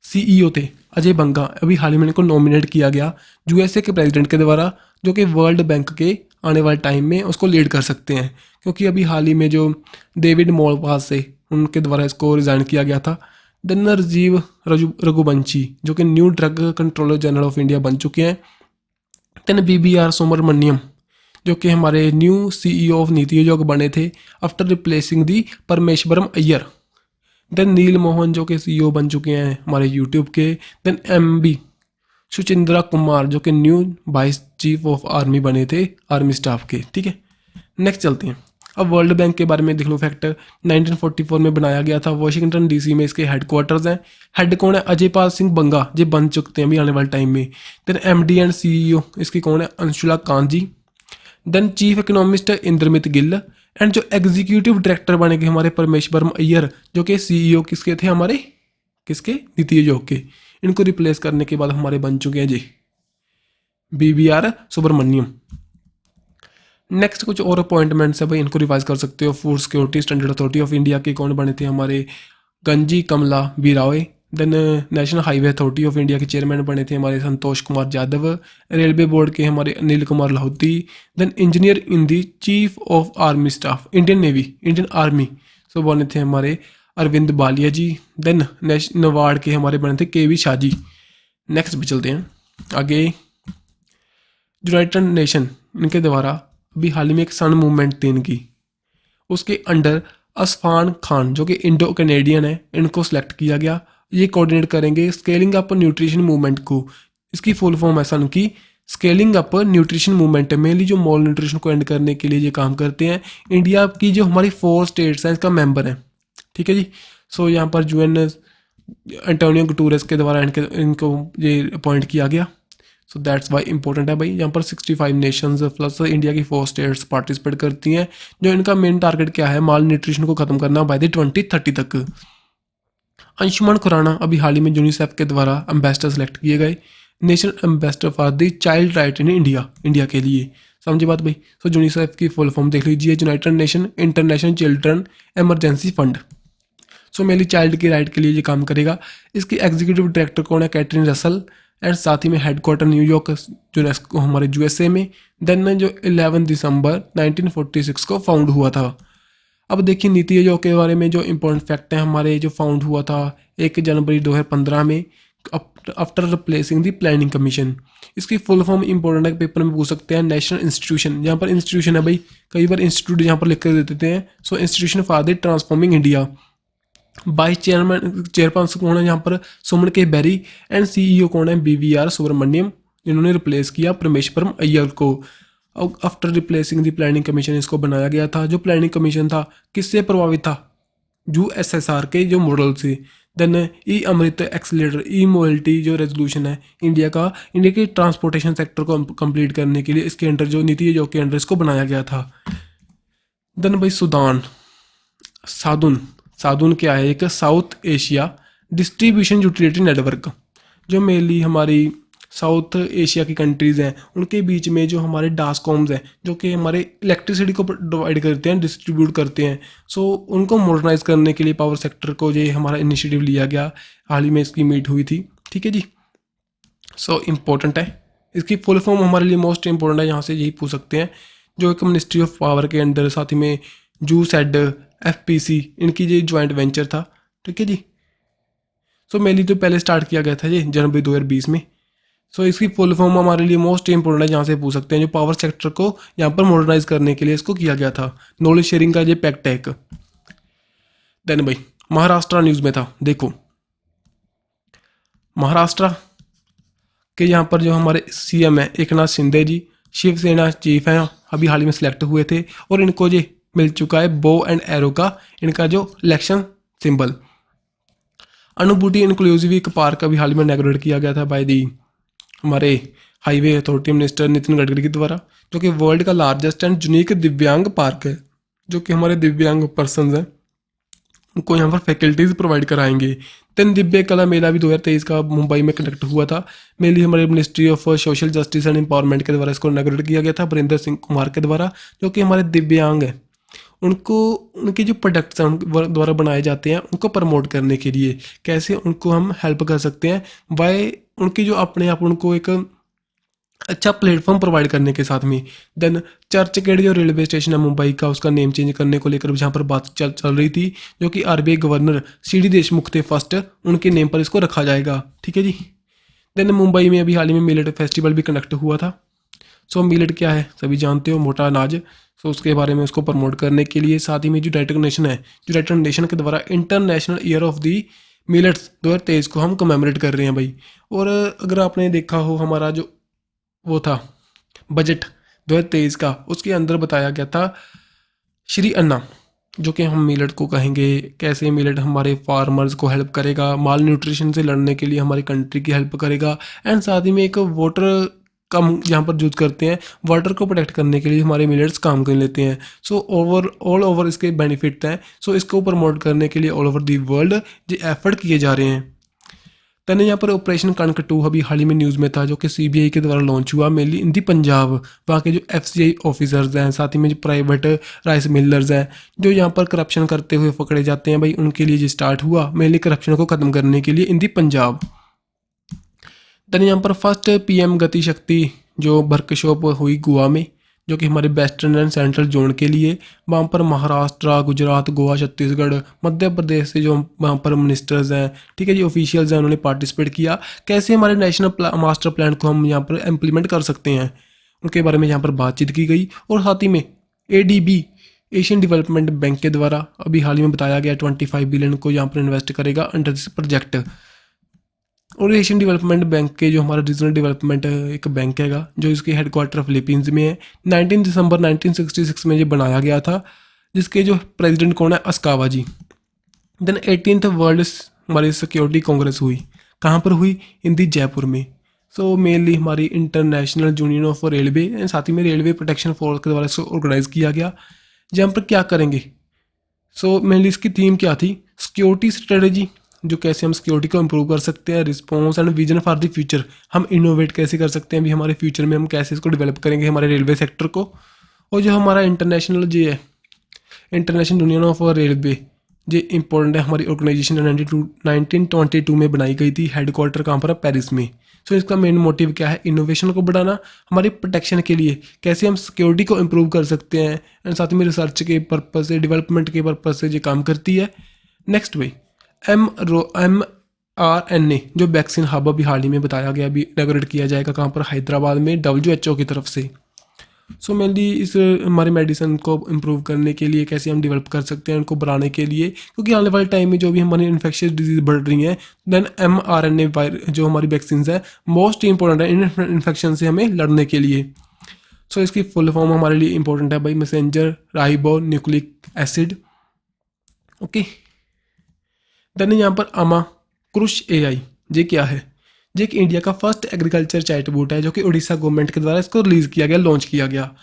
Speaker 1: CEO थे अजय बंगा, अभी हाल ही में इनको नॉमिनेट किया गया USA के प्रेसिडेंट के द्वारा, जो कि वर्ल्ड बैंक के आने वाले टाइम में उसको लीड कर सकते हैं। क्योंकि अभी हाल ही में जो डेविड मॉलपास से उनके द्वारा इसको रिज़ाइन किया गया था। देन राजीव रघुवंशी जो कि new drug controller general of India बन चुके हैं। देन BBR सुब्रमण्यम जो कि हमारे new CEO of NITI Aayog बने थे आफ्टर रिप्लेसिंग दी परमेश्वरम अय्यर। देन नील मोहन जो कि CEO बन चुके हैं हमारे यूट्यूब के। देन MB सुचिंद्रा कुमार जो कि new vice chief of army बने थे आर्मी स्टाफ के। ठीक है, नेक्स्ट चलते हैं। अब वर्ल्ड बैंक के बारे में देख लो फैक्ट। 1944 में बनाया गया था, वॉशिंगटन DC में इसके हेडक्वार्टर्स हैं। हेड कौन है? अजय पाल सिंह बंगा, ये बन चुकते हैं अभी आने वाले टाइम में। देन MD एंड CEO इसकी कौन है? Anshula Kant ji. Then chief economist Indermit Gill and जो एग्जीक्यूटिव डायरेक्टर बनेंगे हमारे परमेश्वरम अय्यर जो कि CEO किसके थे? हमारे किसके? नीति आयोग के। इनको रिप्लेस करने के बाद हमारे बन चुके हैं जी BBR सुब्रमण्यम। नेक्स्ट कुछ और अपॉइंटमेंट्स है भाई, इनको रिवाइज कर सकते हो। Food security standard authority of India के कौन बने थे? हमारे गंजी कमला बीरावे। Then national highway authority of India के चेयरमैन बने थे हमारे संतोष कुमार यादव। रेलवे बोर्ड के हमारे Anil Kumar Lahoti. Then engineer in the chief of army staff Indian navy Indian army so बने थे हमारे अरविंद बालिया जी। देन नवाड़ के हमारे बने थे KV शाह जी। नेक्स्ट भी चलते हैं आगे। यूनाइटेड नेशन इनके द्वारा अभी हाल ही में एक सन मूवमेंट थी इनकी, उसके अंडर असफान खान जो कि इंडो कैनेडियन है, इनको सेलेक्ट किया गया। ये कोऑर्डिनेट करेंगे स्केलिंग अप न्यूट्रिशन मूवमेंट को। इसकी फुल फॉर्म है सन की स्केलिंग अप न्यूट्रिशन मूवमेंट है। मेनली जो मॉल न्यूट्रिशन को एंड करने के लिए ये काम करते हैं। इंडिया की जो हमारी 4 स्टेट्स हैं इसका मेंबर है। ठीक है जी। सो यहाँ पर UN एंटोनियो गुटरेस के द्वारा इनको ये अपॉइंट किया गया। सो दैट्स वाई इंपॉर्टेंट है भाई। यहाँ पर 65 नेशंस प्लस इंडिया की 4 स्टेट्स पार्टिसिपेट करती हैं। जो इनका मेन टारगेट क्या है? माल न्यूट्रिशन को खत्म करना बाय द 2030 तक। अंशुमान खुराना अभी हाल ही में यूनिसेफ के द्वारा एम्बेसडर सेलेक्ट किए गए, national ambassador for the child right in India के लिए। समझे बात भाई। सो यूनिसेफ की फुल फॉर्म देख लीजिए, United nation international children emergency fund. So mainly child के राइट के लिए ये काम करेगा। इसकी एग्जीक्यूटिव डायरेक्टर कौन है? Katrin Russell. एंड साथ ही में हेडक्वार्टर न्यूयॉर्क यूनेस्को हमारे USA में। देन जो 11 दिसंबर 1946 को फाउंड हुआ था। अब देखिए नीति आयोग के बारे में जो इम्पोर्टेंट फैक्ट है हमारे, जो फाउंड हुआ था 1 जनवरी 2015 में आफ्टर रिप्लेसिंग दी प्लानिंग कमीशन। इसकी फुल फॉर्म इंपॉर्टेंट है, पेपर में पूछ सकते हैं। नेशनल इंस्टीट्यूशन, यहाँ पर इंस्टीट्यूशन है भाई, कई बार इंस्टीट्यूट यहाँ पर लिख कर देते हैं। So institution for the transforming India. Vice chairperson कौन है यहाँ पर? सुमन के बेरी। एंड CEO कौन है? BBR सुब्रमण्यम, जिन्होंने रिप्लेस किया परमेश्वरम अय्यर को। After replacing the planning commission इसको बनाया गया था। जो प्लानिंग कमीशन था किससे प्रभावित था? USSR के जो मॉडल से। देन अमृत एक्सीलरेटर मोबिलिटी जो रेजोल्यूशन है इंडिया के ट्रांसपोर्टेशन सेक्टर को कंप्लीट करने के लिए इसके अंडर जो नीति आयोग के अंडर इसको बनाया गया था। देन भाई सादुन क्या है? एक south Asia distribution utility network, जो मेनली हमारी साउथ एशिया की कंट्रीज़ हैं उनके बीच में जो हमारे डास्कॉम्स हैं जो कि हमारे इलेक्ट्रिसिटी को प्रोवाइड करते हैं, डिस्ट्रीब्यूट करते हैं। सो उनको मॉडर्नाइज करने के लिए पावर सेक्टर को ये हमारा इनिशिएटिव लिया गया। हाल ही में इसकी मीट हुई थी। ठीक है जी। सो इम्पोर्टेंट है। इसकी फुल फॉर्म हमारे लिए मोस्ट इंपॉर्टेंट है, यहाँ से यही पूछ सकते हैं। जो एक मिनिस्ट्री ऑफ पावर के अंदर साथ ही में JUSED FPC इनकी ये ज्वाइंट वेंचर था। ठीक है जी। सो मेनली तो पहले स्टार्ट किया गया था ये जनवरी 2020 में। सो इसकी फुल फॉर्म हमारे लिए मोस्ट इंपॉर्टेंट है, जहाँ से पूछ सकते हैं। जो पावर सेक्टर को यहाँ पर मॉडर्नाइज करने के लिए इसको किया गया था। नॉलेज शेयरिंग का ये पैक्ट है एक। देन भाई महाराष्ट्र न्यूज़ में था, देखो महाराष्ट्र के यहाँ पर जो हमारे CM है एकनाथ शिंदे जी, शिवसेना चीफ हैं, अभी हाल ही में सिलेक्ट हुए थे और इनको ये मिल चुका है बो एंड एरो का इनका जो इलेक्शन सिंबल। अनुभूति इंक्लूसिव एक पार्क अभी हाल ही में इनॉग्रेट किया गया था बाय दी हमारे highway authority minister Nitin Gadkari के द्वारा, जो कि वर्ल्ड का लार्जेस्ट एंड यूनिक दिव्यांग पार्क है। जो कि हमारे दिव्यांग पर्सन हैं उनको यहाँ पर फैकल्टीज प्रोवाइड कराएंगे। देन दिव्य कला मेला भी 2023 का मुंबई में कंडक्ट हुआ था। मेनली हमारे ministry of social justice and empowerment के द्वारा इसको इनॉग्रेट किया गया था वरिंदर सिंह कुमार के द्वारा, जो कि हमारे दिव्यांग हैं उनको उनके जो प्रोडक्ट्स हैं उनके द्वारा बनाए जाते हैं उनको प्रमोट करने के लिए कैसे उनको हम हेल्प कर सकते हैं बाय उनकी जो अपने आप उनको एक अच्छा प्लेटफॉर्म प्रोवाइड करने के साथ में। देन चर्चगेट जो रेलवे स्टेशन है मुंबई का, उसका नेम चेंज करने को लेकर जहाँ पर बात चल रही थी, जो कि आरबीआई गवर्नर सीडी देशमुख थे फर्स्ट, उनके नेम पर इसको रखा जाएगा। ठीक है जी। देन मुंबई में अभी हाल ही में मिलेट फेस्टिवल भी कंडक्ट हुआ था। सो मिलेट क्या है सभी जानते हो, मोटा अनाज। सो उसके बारे में उसको प्रमोट करने के लिए, साथ ही में जो डायरेक्ट है, जो डायरेक्ट के द्वारा international year of the millets 2023 को हम कमेमोरेट कर रहे हैं भाई। और अगर आपने देखा हो हमारा जो वो था बजट 2023 का, उसके अंदर बताया गया था श्री अन्ना, जो कि हम मिलेट को कहेंगे, कैसे मिलेट हमारे फार्मर्स को हेल्प करेगा, माल न्यूट्रिशन से लड़ने के लिए हमारी कंट्री की हेल्प करेगा, एंड साथ ही में एक वाटर कम यहाँ पर यूज करते हैं, वाटर को प्रोटेक्ट करने के लिए हमारे मिलेट्स काम कर लेते हैं। सो ऑल ओवर इसके बेनिफिट हैं। सो इसको प्रमोट करने के लिए ऑल ओवर दी वर्ल्ड जो एफर्ट किए जा रहे हैं। तने यहाँ पर ऑपरेशन कणक 2 अभी हाल ही में न्यूज़ में था, जो कि सीबीआई के द्वारा लॉन्च हुआ मेनली इन दी पंजाब। वहाँ के जो एफसीआई ऑफिसर्स हैं, साथ ही में जो प्राइवेट राइस मिलर्स हैं, जो यहाँ पर करप्शन करते हुए पकड़े जाते हैं भाई, उनके लिए जो स्टार्ट हुआ मेनली करप्शन को ख़त्म करने के लिए इन दी पंजाब। देन यहाँ पर फर्स्ट पीएम गति शक्ति जो वर्कशॉप हुई गोवा में, जो कि हमारे वेस्टर्न एंड सेंट्रल जोन के लिए, वहाँ पर महाराष्ट्र, गुजरात, गोवा, छत्तीसगढ़, मध्य प्रदेश से जो वहाँ पर मिनिस्टर्स हैं, ठीक है जी, ऑफिशियल्स हैं, उन्होंने पार्टिसिपेट किया। कैसे हमारे नेशनल मास्टर प्लान को हम यहाँ पर इम्प्लीमेंट कर सकते हैं, उनके बारे में यहाँ पर बातचीत की गई। और साथ ही में एडीबी एशियन डेवलपमेंट बैंक के द्वारा अभी हाल ही में बताया गया 25 बिलियन को यहाँ पर इन्वेस्ट करेगा अंडर दिस प्रोजेक्ट। और एशियन डेवलपमेंट बैंक के जो हमारा रीजनल डेवलपमेंट एक बैंक हैगा, जो इसके हेडक्वार्टर फिलीपींस में है। 19 दिसंबर 1966 में ये बनाया गया था, जिसके जो प्रेसिडेंट कौन है, अस्कावा जी। देन 18th वर्ल्ड हमारी सिक्योरिटी कांग्रेस हुई, कहाँ पर हुई, इन दी जयपुर में। सो मेनली हमारी international union of railway and साथ ही में रेलवे प्रोटेक्शन फोर्स के द्वारा इसको ऑर्गेनाइज किया गया। जहाँ पर क्या करेंगे, सो मेनली इसकी थीम क्या थी, सिक्योरिटी स्ट्रेटजी, जो कैसे हम सिक्योरिटी को इम्प्रूव कर सकते हैं, response and vision for the future, हम इनोवेट कैसे कर सकते हैं भी हमारे फ्यूचर में हम कैसे इसको डेवलप करेंगे हमारे रेलवे सेक्टर को। और जो हमारा इंटरनेशनल जो है इंटरनेशनल यूनियन ऑफ रेलवे, जो इम्पोर्टेंट है, हमारी ऑर्गेनाइजेशन 1922 में बनाई गई थी, हेडक्वार्टर कहाँ पर है, पेरिस में। सो इसका मेन मोटिव क्या है, इनोवेशन को बढ़ाना, हमारी प्रोटेक्शन के लिए कैसे हम सिक्योरिटी को इम्प्रूव कर सकते हैं, एंड साथ में रिसर्च के पर्पज से, डेवलपमेंट के पर्पज से ये काम करती है। नेक्स्ट वे mRNA जो वैक्सीन हब अभी हाल ही में बताया गया, अभी इनॉग्रेट किया जाएगा कहाँ पर, हैदराबाद में, WHO की तरफ से। सो मेनली इस हमारे मेडिसिन को इम्प्रूव करने के लिए कैसे हम डेवलप कर सकते हैं, उनको बढ़ाने के लिए, क्योंकि आने वाले टाइम में जो भी हमारी इन्फेक्शियस डिजीज बढ़ रही हैं, देन mRNA जो हमारी वैक्सीन है मोस्ट इंपॉर्टेंट है इन इन्फेक्शन से हमें लड़ने के लिए। सो इसकी फुल फॉर्म हमारे लिए इंपॉर्टेंट है भाई, messenger ribo nucleic acid. Okay. Then यहाँ पर अमा क्रुश AI, ये क्या है, ये एक इंडिया का फर्स्ट एग्रीकल्चर चैटबॉट है, जो कि उड़ीसा गवर्नमेंट के द्वारा इसको रिलीज़ किया गया, लॉन्च किया गया।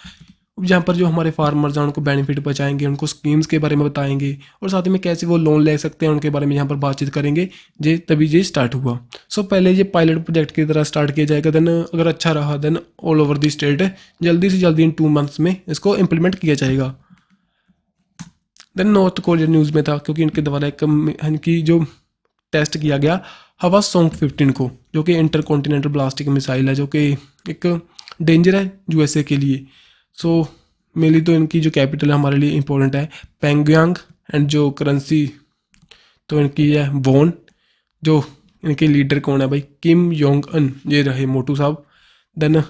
Speaker 1: जहाँ पर जो हमारे फार्मर्स हैं उनको बेनिफिट पहुँचाएंगे, उनको स्कीम्स के बारे में बताएंगे, और साथ में कैसे वो लोन ले सकते हैं उनके बारे में यहाँ पर बातचीत करेंगे। ये तभी ये स्टार्ट हुआ। सो पहले ये पायलट प्रोजेक्ट की तरह स्टार्ट किया जाएगा, देन अगर अच्छा रहा then all over the state जल्दी से जल्दी इन 2 मंथ्स में इसको इम्प्लीमेंट किया जाएगा। देन नॉर्थ कोरिया न्यूज़ में था, क्योंकि इनके द्वारा एक इनकी जो टेस्ट किया गया हवा सोंग 15 को, जो कि इंटर कॉन्टिनेंटल ब्लास्टिक मिसाइल है, जो कि एक डेंजर है USA के लिए। सो मेनली तो इनकी जो कैपिटल है हमारे लिए इंपॉर्टेंट है पेंगयांग, एंड जो करेंसी तो इनकी है वॉन। जो इनके लीडर कौन है भाई, किम योंग अन, ये रहे मोटू साहब। देन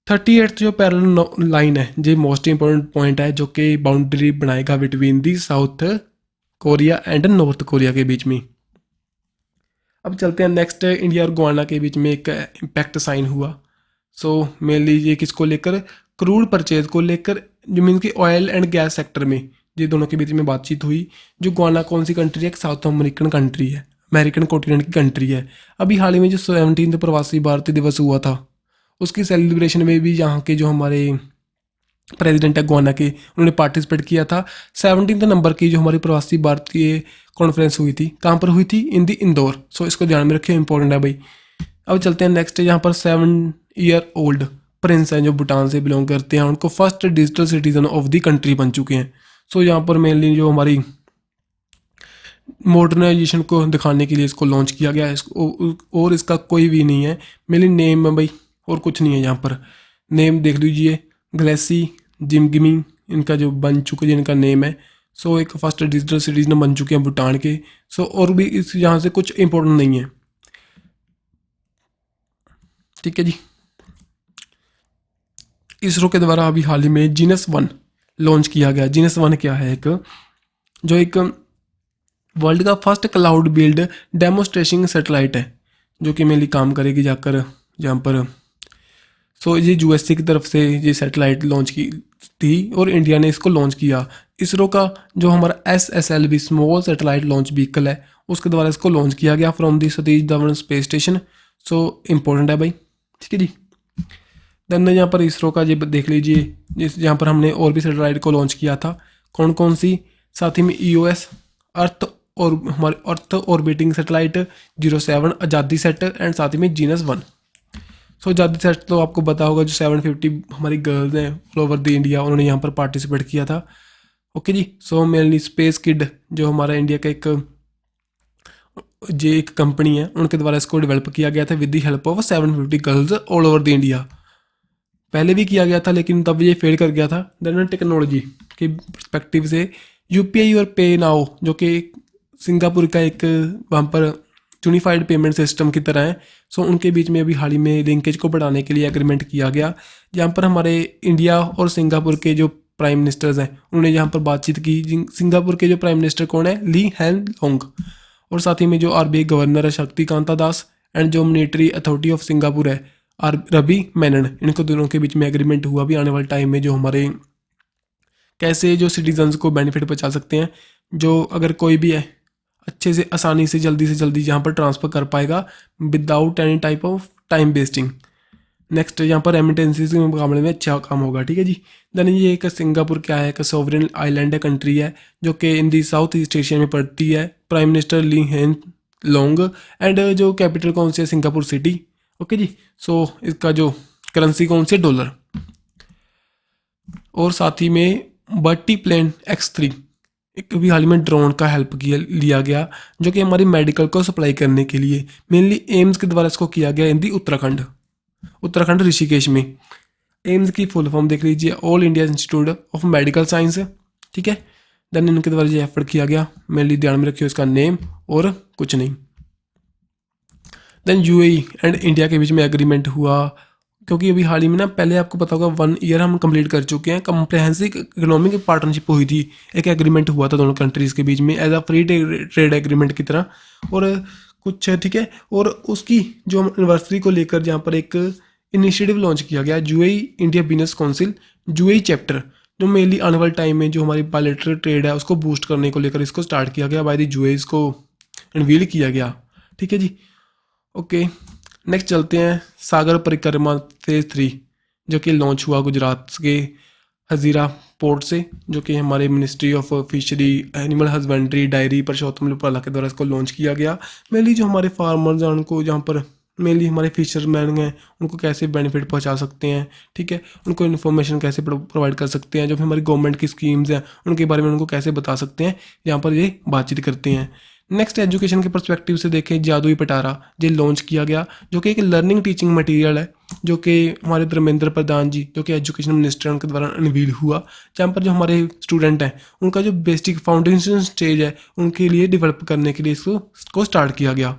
Speaker 1: 38th जो पैरेलल लाइन है, ये मोस्ट इंपॉर्टेंट पॉइंट है, जो कि बाउंड्री बनाएगा between the south Korea and north Korea के बीच में। अब चलते हैं नेक्स्ट, इंडिया और गुआना के बीच में एक इम्पैक्ट साइन हुआ। सो मेनली ये किसको लेकर, क्रूड परचेज को लेकर, जो मीन कि ऑयल एंड गैस सेक्टर में ये दोनों के बीच में बातचीत हुई। जो गुआना कौन सी कंट्री है, एक साउथ अमेरिकन कंट्री है, अमेरिकन कॉन्टिनेंट की कंट्री है। अभी हाल ही में जो 17th प्रवासी भारतीय दिवस हुआ था, उसकी सेलिब्रेशन में भी यहाँ के जो हमारे प्रेसिडेंट है गुआना के, उन्होंने पार्टिसिपेट किया था। 17 नंबर की जो हमारी प्रवासी भारतीय कॉन्फ्रेंस हुई थी, कहाँ पर हुई थी, इन दी इंदौर। सो इसको ध्यान में रखिए, इंपॉर्टेंट है भाई। अब चलते हैं नेक्स्ट, यहाँ पर 7 ईयर ओल्ड प्रिंस हैं, जो भूटान से बिलोंग करते हैं, उनको first digital citizen of the country बन चुके हैं। सो यहाँ पर मेनली जो हमारी मॉडर्नाइजेशन को दिखाने के लिए इसको लॉन्च किया गया है, इसको और इसका कोई भी नहीं है, मेनली नेम है भाई और कुछ नहीं है यहाँ पर। नेम देख लीजिए, ग्लेसी, जिमगिमी इनका जो बन चुके जिनका नेम है। सो एक फर्स्ट डिजिटल सिटीजन बन चुके हैं भूटान के। सो और भी इस यहाँ से कुछ इंपॉर्टेंट नहीं है, ठीक है जी। इसरो के द्वारा अभी हाल ही में जीनस 1 लॉन्च किया गया। जीनस 1 क्या है, एक वर्ल्ड का first cloud build demonstration satellite है, जो कि मेनली काम करेगी जाकर जहाँ पर। सो ये यूएसए की तरफ से ये सैटेलाइट लॉन्च की थी और इंडिया ने इसको लॉन्च किया। इसरो का जो हमारा SSLV small satellite launch vehicle है, उसके द्वारा इसको लॉन्च किया गया from the Satish Dhawan space station. So important है भाई, ठीक है जी। देन यहाँ पर इसरो का ये देख लीजिए, जिस यहाँ पर हमने और भी सैटेलाइट को लॉन्च किया था। कौन कौन सी, साथ ही में EOS अर्थ और हमारे अर्थ ऑर्बिटिंग सैटेलाइट 07 आज़ादी सेट एंड साथ ही में जीनस 1। सो आज़ादी सेट तो आपको पता होगा, जो 750 हमारी गर्ल्स हैं ऑल ओवर द इंडिया, उन्होंने यहाँ पर पार्टिसिपेट किया था। Okay ji. So mainly space kid जो हमारा इंडिया का एक कंपनी है, उनके द्वारा इसको डेवलप किया गया था with the help of 750 girls all over the India. पहले भी किया गया था लेकिन तब ये फेल कर गया था। देन टेक्नोलॉजी के परस्पेक्टिव से UPI और पे नाउ, जो कि सिंगापुर का एक वहाँ पर यूनिफाइड पेमेंट सिस्टम की तरह है। सो उनके बीच में अभी हाल ही में लिंकेज को बढ़ाने के लिए एग्रीमेंट किया गया, जहाँ पर हमारे इंडिया और सिंगापुर के जो प्राइम मिनिस्टर्स हैं उन्होंने यहाँ पर बातचीत की। सिंगापुर के जो प्राइम मिनिस्टर कौन है, ली हैन लोंग, और साथ ही में जो RBI गवर्नर है शक्तिकांता दास, एंड जो मॉनेटरी अथॉरिटी ऑफ सिंगापुर है रवि मेनन, इनको दोनों के बीच में एग्रीमेंट हुआ भी आने वाले टाइम में जो हमारे कैसे जो सिटीजन्स को बेनिफिट पहुंचा सकते हैं। जो अगर कोई भी है अच्छे से आसानी से जल्दी यहाँ पर ट्रांसफ़र कर पाएगा without any type of time wasting. Next यहाँ पर रेमिटेंसीज के मुकाबले में अच्छा काम होगा, ठीक है जी। देन ये एक सिंगापुर क्या है, एक सोवरेन आइलैंड है, कंट्री है, जो कि इन दी साउथ ईस्ट एशिया में पड़ती है। प्राइम मिनिस्टर ली हेन लोंग, एंड जो कैपिटल कौन सी है, सिंगापुर सिटी। ओके जी। सो इसका जो करेंसी कौन सी है, डॉलर। और साथ ही में बर्टी प्लेन X3 एक भी हाल ही में ड्रोन का हेल्प लिया गया, जो कि हमारी मेडिकल को सप्लाई करने के लिए मेनली एम्स के द्वारा इसको किया गया इन दी उत्तराखंड ऋषिकेश में। एम्स की फुल फॉर्म देख लीजिए, all India institute of medical science, ठीक है। देन इनके द्वारा ये एफर्ट किया गया, मेनली ध्यान में रखिए इसका नेम और कुछ नहीं। देन UAE एंड इंडिया के बीच में एग्रीमेंट हुआ, क्योंकि अभी हाल ही में ना, पहले आपको पता होगा 1 ईयर हम कंप्लीट कर चुके हैं। कम्प्रहेंसिव इकोनॉमिक पार्टनरशिप हुई थी, एक एग्रीमेंट हुआ था दोनों कंट्रीज़ के बीच में as a free trade agreement की तरह, और कुछ ठीक है। और उसकी जो एनिवर्सरी को लेकर जहाँ पर एक इनिशिएटिव लॉन्च किया गया, UAE India business council UAE chapter, जो मेनली आने वाले टाइम में जो हमारी बायलैटरल ट्रेड है उसको बूस्ट करने को लेकर इसको स्टार्ट किया गया बाय द UAE, इसको अनवील किया गया, ठीक है जी। ओके, नेक्स्ट चलते हैं सागर परिक्रमा फेज़ 3, जो कि लॉन्च हुआ गुजरात के हजीरा पोर्ट से, जो कि हमारे ministry of fishery animal husbandry dairy Parshottam Rupala के द्वारा इसको लॉन्च किया गया। मेनली जो हमारे फार्मर्स हैं उनको, जहाँ पर मेनली हमारे फिशरमैन हैं, उनको कैसे बेनिफिट पहुंचा सकते हैं, ठीक है, उनको इन्फॉर्मेशन कैसे प्रोवाइड कर सकते हैं, जो हमारी गवर्नमेंट की स्कीम्स हैं उनके बारे में उनको कैसे बता सकते हैं, यहाँ पर ये बातचीत करते हैं। नेक्स्ट एजुकेशन के पर्सपेक्टिव से देखें, जादुई पिटारा ये लॉन्च किया गया, जो कि एक लर्निंग टीचिंग मटेरियल है, जो कि हमारे धर्मेंद्र प्रधान जी, जो कि एजुकेशन मिनिस्टर, उनके द्वारा अनवील हुआ, जहाँ पर जो हमारे स्टूडेंट हैं उनका जो बेसिक फाउंडेशन स्टेज है उनके लिए डेवलप करने के लिए इसको स्टार्ट किया गया।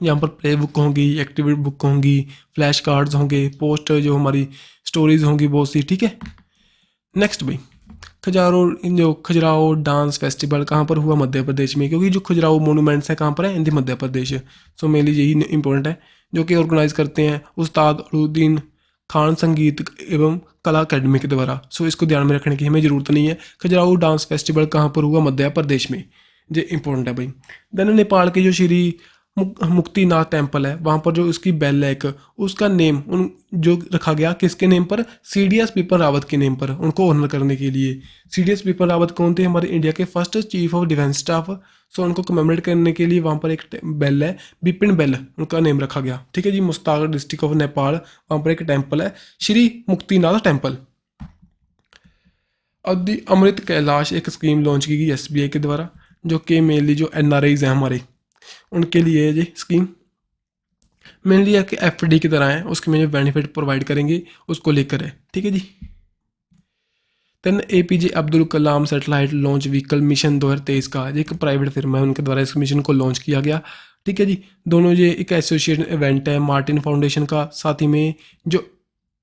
Speaker 1: यहाँ पर प्ले बुक होंगी, एक्टिविटी बुक होंगी, फ्लैश कार्ड्स होंगे, पोस्टर जो हमारी स्टोरीज होंगी बहुत सी, ठीक है। नेक्स्ट भाई, खजुराहो डांस फेस्टिवल कहाँ पर हुआ, मध्य प्रदेश में, क्योंकि जो खजुराहो मोनूमेंट्स हैं कहाँ पर है, इन मध्य प्रदेश। सो मेनली यही इंपॉर्टेंट है, जो कि ऑर्गेनाइज करते हैं उस्ताद अरुद्दीन खान संगीत एवं कला अकेडमी के द्वारा। सो इसको ध्यान में रखने की हमें ज़रूरत नहीं है। खजुराहो डांस फेस्टिवल कहाँ पर हुआ, मध्य प्रदेश में, ये इंपॉर्टेंट है भाई। देन नेपाल के जो श्री मुक्तिनाथ टेम्पल है, वहाँ पर जो उसकी बेल है एक, उसका नेम उन जो रखा गया किसके नेम पर, CDS बिपिन रावत के नेम पर, उनको ऑनर करने के लिए। CDS बिपिन रावत कौन थे, हमारे इंडिया के first chief of defence staff. So उनको कमेमोरेट करने के लिए वहाँ पर एक बेल है, बिपिन बेल, उनका नेम रखा गया, ठीक है जी। मुस्ताक डिस्ट्रिक्ट ऑफ नेपाल, वहाँ पर एक टेम्पल है श्री मुक्तिनाथ टेम्पल। अब दी अमृत कैलाश एक स्कीम लॉन्च की गई SBI के द्वारा, जो कि मेनली जो NRIs हैं हमारे उनके लिए ये स्कीम। मेनली आपके एफडी की तरह है, उसके में जो बेनिफिट प्रोवाइड करेंगे उसको लेकर है, ठीक है जी। Then APJ Abdul Kalam satellite launch vehicle mission 2023 का एक प्राइवेट फिर्म है, उनके द्वारा इस मिशन को लॉन्च किया गया, ठीक है जी। दोनों ये एक एसोसिएशन इवेंट है मार्टिन फाउंडेशन का, साथ ही में जो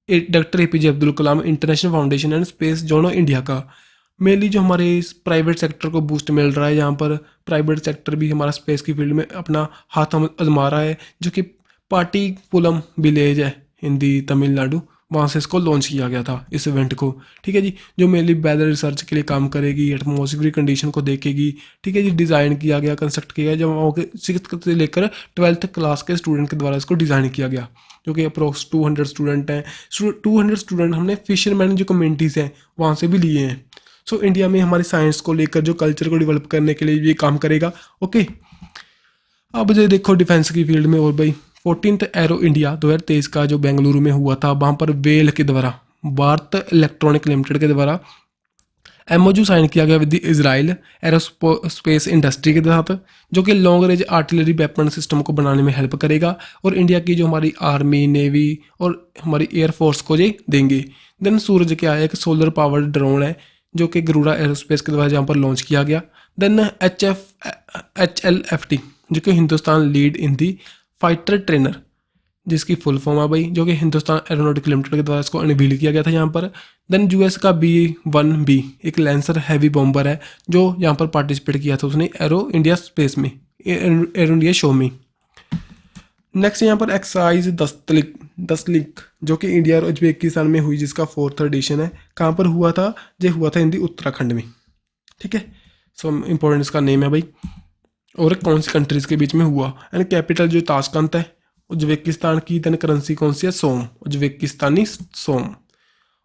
Speaker 1: doctor APJ Abdul Kalam international foundation and space जोनो इंडिया का। मेनली जो हमारे इस प्राइवेट सेक्टर को बूस्ट मिल रहा है, यहाँ पर प्राइवेट सेक्टर भी हमारा स्पेस की फील्ड में अपना हाथ आजमा रहा है, जो कि पार्टी पुलम विलेज है हिंदी तमिलनाडु, वहाँ से इसको लॉन्च किया गया था इस इवेंट को, ठीक है जी। जो मेनली वेदर रिसर्च के लिए काम करेगी, एटमॉस्फेरिक कंडीशन को देखेगी, ठीक है जी। डिज़ाइन किया गया, कंस्ट्रक्ट किया गया, जब वहाँ के 6th से लेकर 12th क्लास के स्टूडेंट के द्वारा इसको डिज़ाइन किया गया, जो कि अप्रोक्स 200 स्टूडेंट हैं। 200 स्टूडेंट हमने फिशरमैन जो कम्युनिटीज़ हैं वहाँ से भी लिए हैं। सो इंडिया में हमारी साइंस को लेकर जो कल्चर को डेवलप करने के लिए ये काम करेगा, ओके। अब जो देखो डिफेंस की फील्ड में, और भाई 14th एरो इंडिया 2023 का जो बेंगलुरु में हुआ था, वहाँ पर वेल के द्वारा भारत इलेक्ट्रॉनिक लिमिटेड के द्वारा एमओयू साइन किया गया विद इजराइल एरोस्पेस इंडस्ट्री के साथ, जो कि long range artillery weapon system को बनाने में हेल्प करेगा और इंडिया की जो हमारी आर्मी नेवी और हमारी एयरफोर्स को ये देंगे। देन सूरज क्या है, एक सोलर पावर्ड ड्रोन है जो कि गरुड़ा एरोस्पेस के द्वारा जहाँ पर लॉन्च किया गया। देन HLFT जो कि Hindustan lead in the fighter trainer, जिसकी फुल फॉर्म है भाई, जो कि हिंदुस्तान एरोनॉटिकल लिमिटेड के द्वारा इसको अनवील किया गया था यहाँ पर। देन यूएस का B-1B एक लैंसर हैवी बॉम्बर है जो यहाँ पर पार्टिसिपेट किया था उसने एरो इंडिया स्पेस में, एरो इंडिया शो में। नेक्स्ट यहाँ पर एक्साइज दस्तलिक जो कि इंडिया और उज्बेकिस्तान में हुई, जिसका 4th एडिशन है। कहाँ पर हुआ था, ये हुआ था हिंदी उत्तराखंड में, ठीक है। सो इम्पोर्टेंट इसका नेम है भाई, और कौन सी कंट्रीज के बीच में हुआ। एंड कैपिटल जो ताशकंद है उज्बेकिस्तान की। देन करेंसी कौन सी है, सोम, उज्बेकिस्तानी सोम।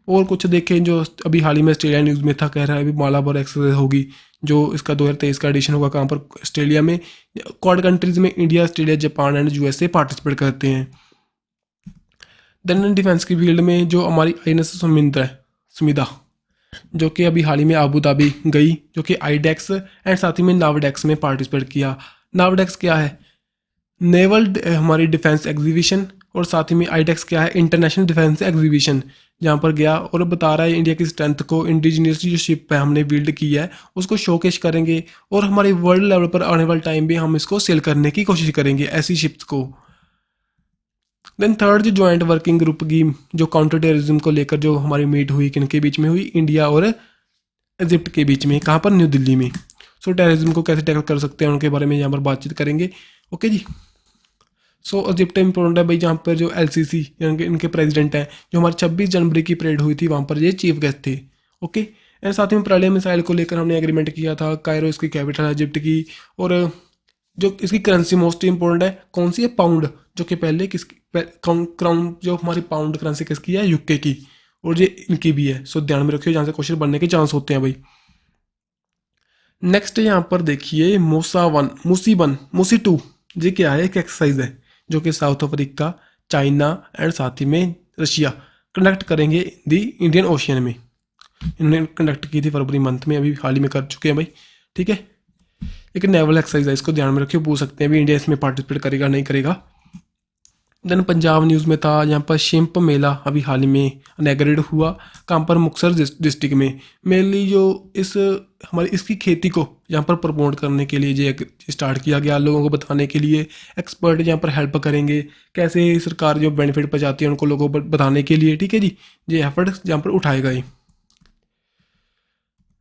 Speaker 1: और कुछ देखें जो अभी हाल ही में ऑस्ट्रेलिया न्यूज़ में था, कह रहा है अभी मालाबार एक्सरसाइज होगी जो इसका 2023 का एडिशन होगा। कहाँ पर, ऑस्ट्रेलिया में। क्वाड कंट्रीज में India, Australia, Japan and USA participate करते हैं। देन डिफेंस की फील्ड में जो हमारी INS सुमिदा जो कि अभी हाल ही में आबू धाबी गई, जो कि आईडेक्स एंड साथ ही में नावडेक्स में पार्टिसिपेट किया। नावडेक्स क्या है, नेवल हमारी डिफेंस एग्जीबिशन, और साथ ही में आईडेक्स क्या है, इंटरनेशनल डिफेंस एग्जीबिशन, जहाँ पर गया और बता रहा है इंडिया की स्ट्रेंथ को, इंडिजिनियस जो शिप है हमने बिल्ड की है उसको शोकेश करेंगे, और हमारे वर्ल्ड लेवल पर आने वाले टाइम में हम इसको सेल करने की कोशिश करेंगे ऐसी शिप्स को। देन थर्ड जो ज्वाइंट वर्किंग ग्रुप की जो काउंटर टेररिज्म को लेकर जो हमारी मीट हुई, किनके बीच में हुई, इंडिया और इजिप्ट के बीच में। कहाँ पर, न्यू दिल्ली में। सो टेररिज्म को कैसे टैकल कर सकते हैं उनके बारे में यहाँ पर बातचीत करेंगे, ओके जी। सो इजिप्ट इंपॉर्टेंट है भाई, जहाँ पर जो LCC इनके प्रेसिडेंट हैं, जो हमारी 26 जनवरी की परेड हुई थी वहाँ पर ये चीफ गेस्ट थे, ओके। एंड साथ ही में प्रलय मिसाइल को लेकर हमने एग्रीमेंट किया था। कायरो इसकी कैपिटल है इजिप्ट की, और जो इसकी करेंसी मोस्ट इंपॉर्टेंट है कौन सी है, पाउंड, जो कि पहले किसकी क्राउन जो हमारी पाउंड करेंसी किसकी है, यूके की, और ये इनकी भी है। सो ध्यान में रखिए, जहाँ से क्वेश्चन बनने के चांस होते हैं भाई। नेक्स्ट यहाँ पर देखिए मूसी 2, ये क्या है, एक एक्सरसाइज है जो कि साउथ अफ्रीका, चाइना एंड साथ ही में रशिया कंडक्ट करेंगे दी इंडियन ओशियन में। इन्होंने कंडक्ट की थी फरवरी मंथ में, अभी हाल ही में कर चुके हैं भाई, ठीक है। एक नेवल एक्सरसाइज है, इसको ध्यान में रखिए, पूछ सकते हैं भी इंडिया इसमें पार्टिसिपेट करेगा नहीं करेगा। देन पंजाब न्यूज़ में था, यहाँ पर शिंप मेला अभी हाल ही में इनॉग्रेट हुआ। कहाँ पर, मुक्तसर डिस्ट्रिक्ट में। मेनली जो इस हमारी इसकी खेती को यहाँ पर प्रमोट करने के लिए ये स्टार्ट किया गया, लोगों को बताने के लिए। एक्सपर्ट यहाँ पर हेल्प करेंगे, कैसे सरकार जो बेनिफिट पहुँचाती है उनको लोगों को बताने के लिए, ठीक है जी। ये एफर्ट यहाँ पर उठाएगा ये।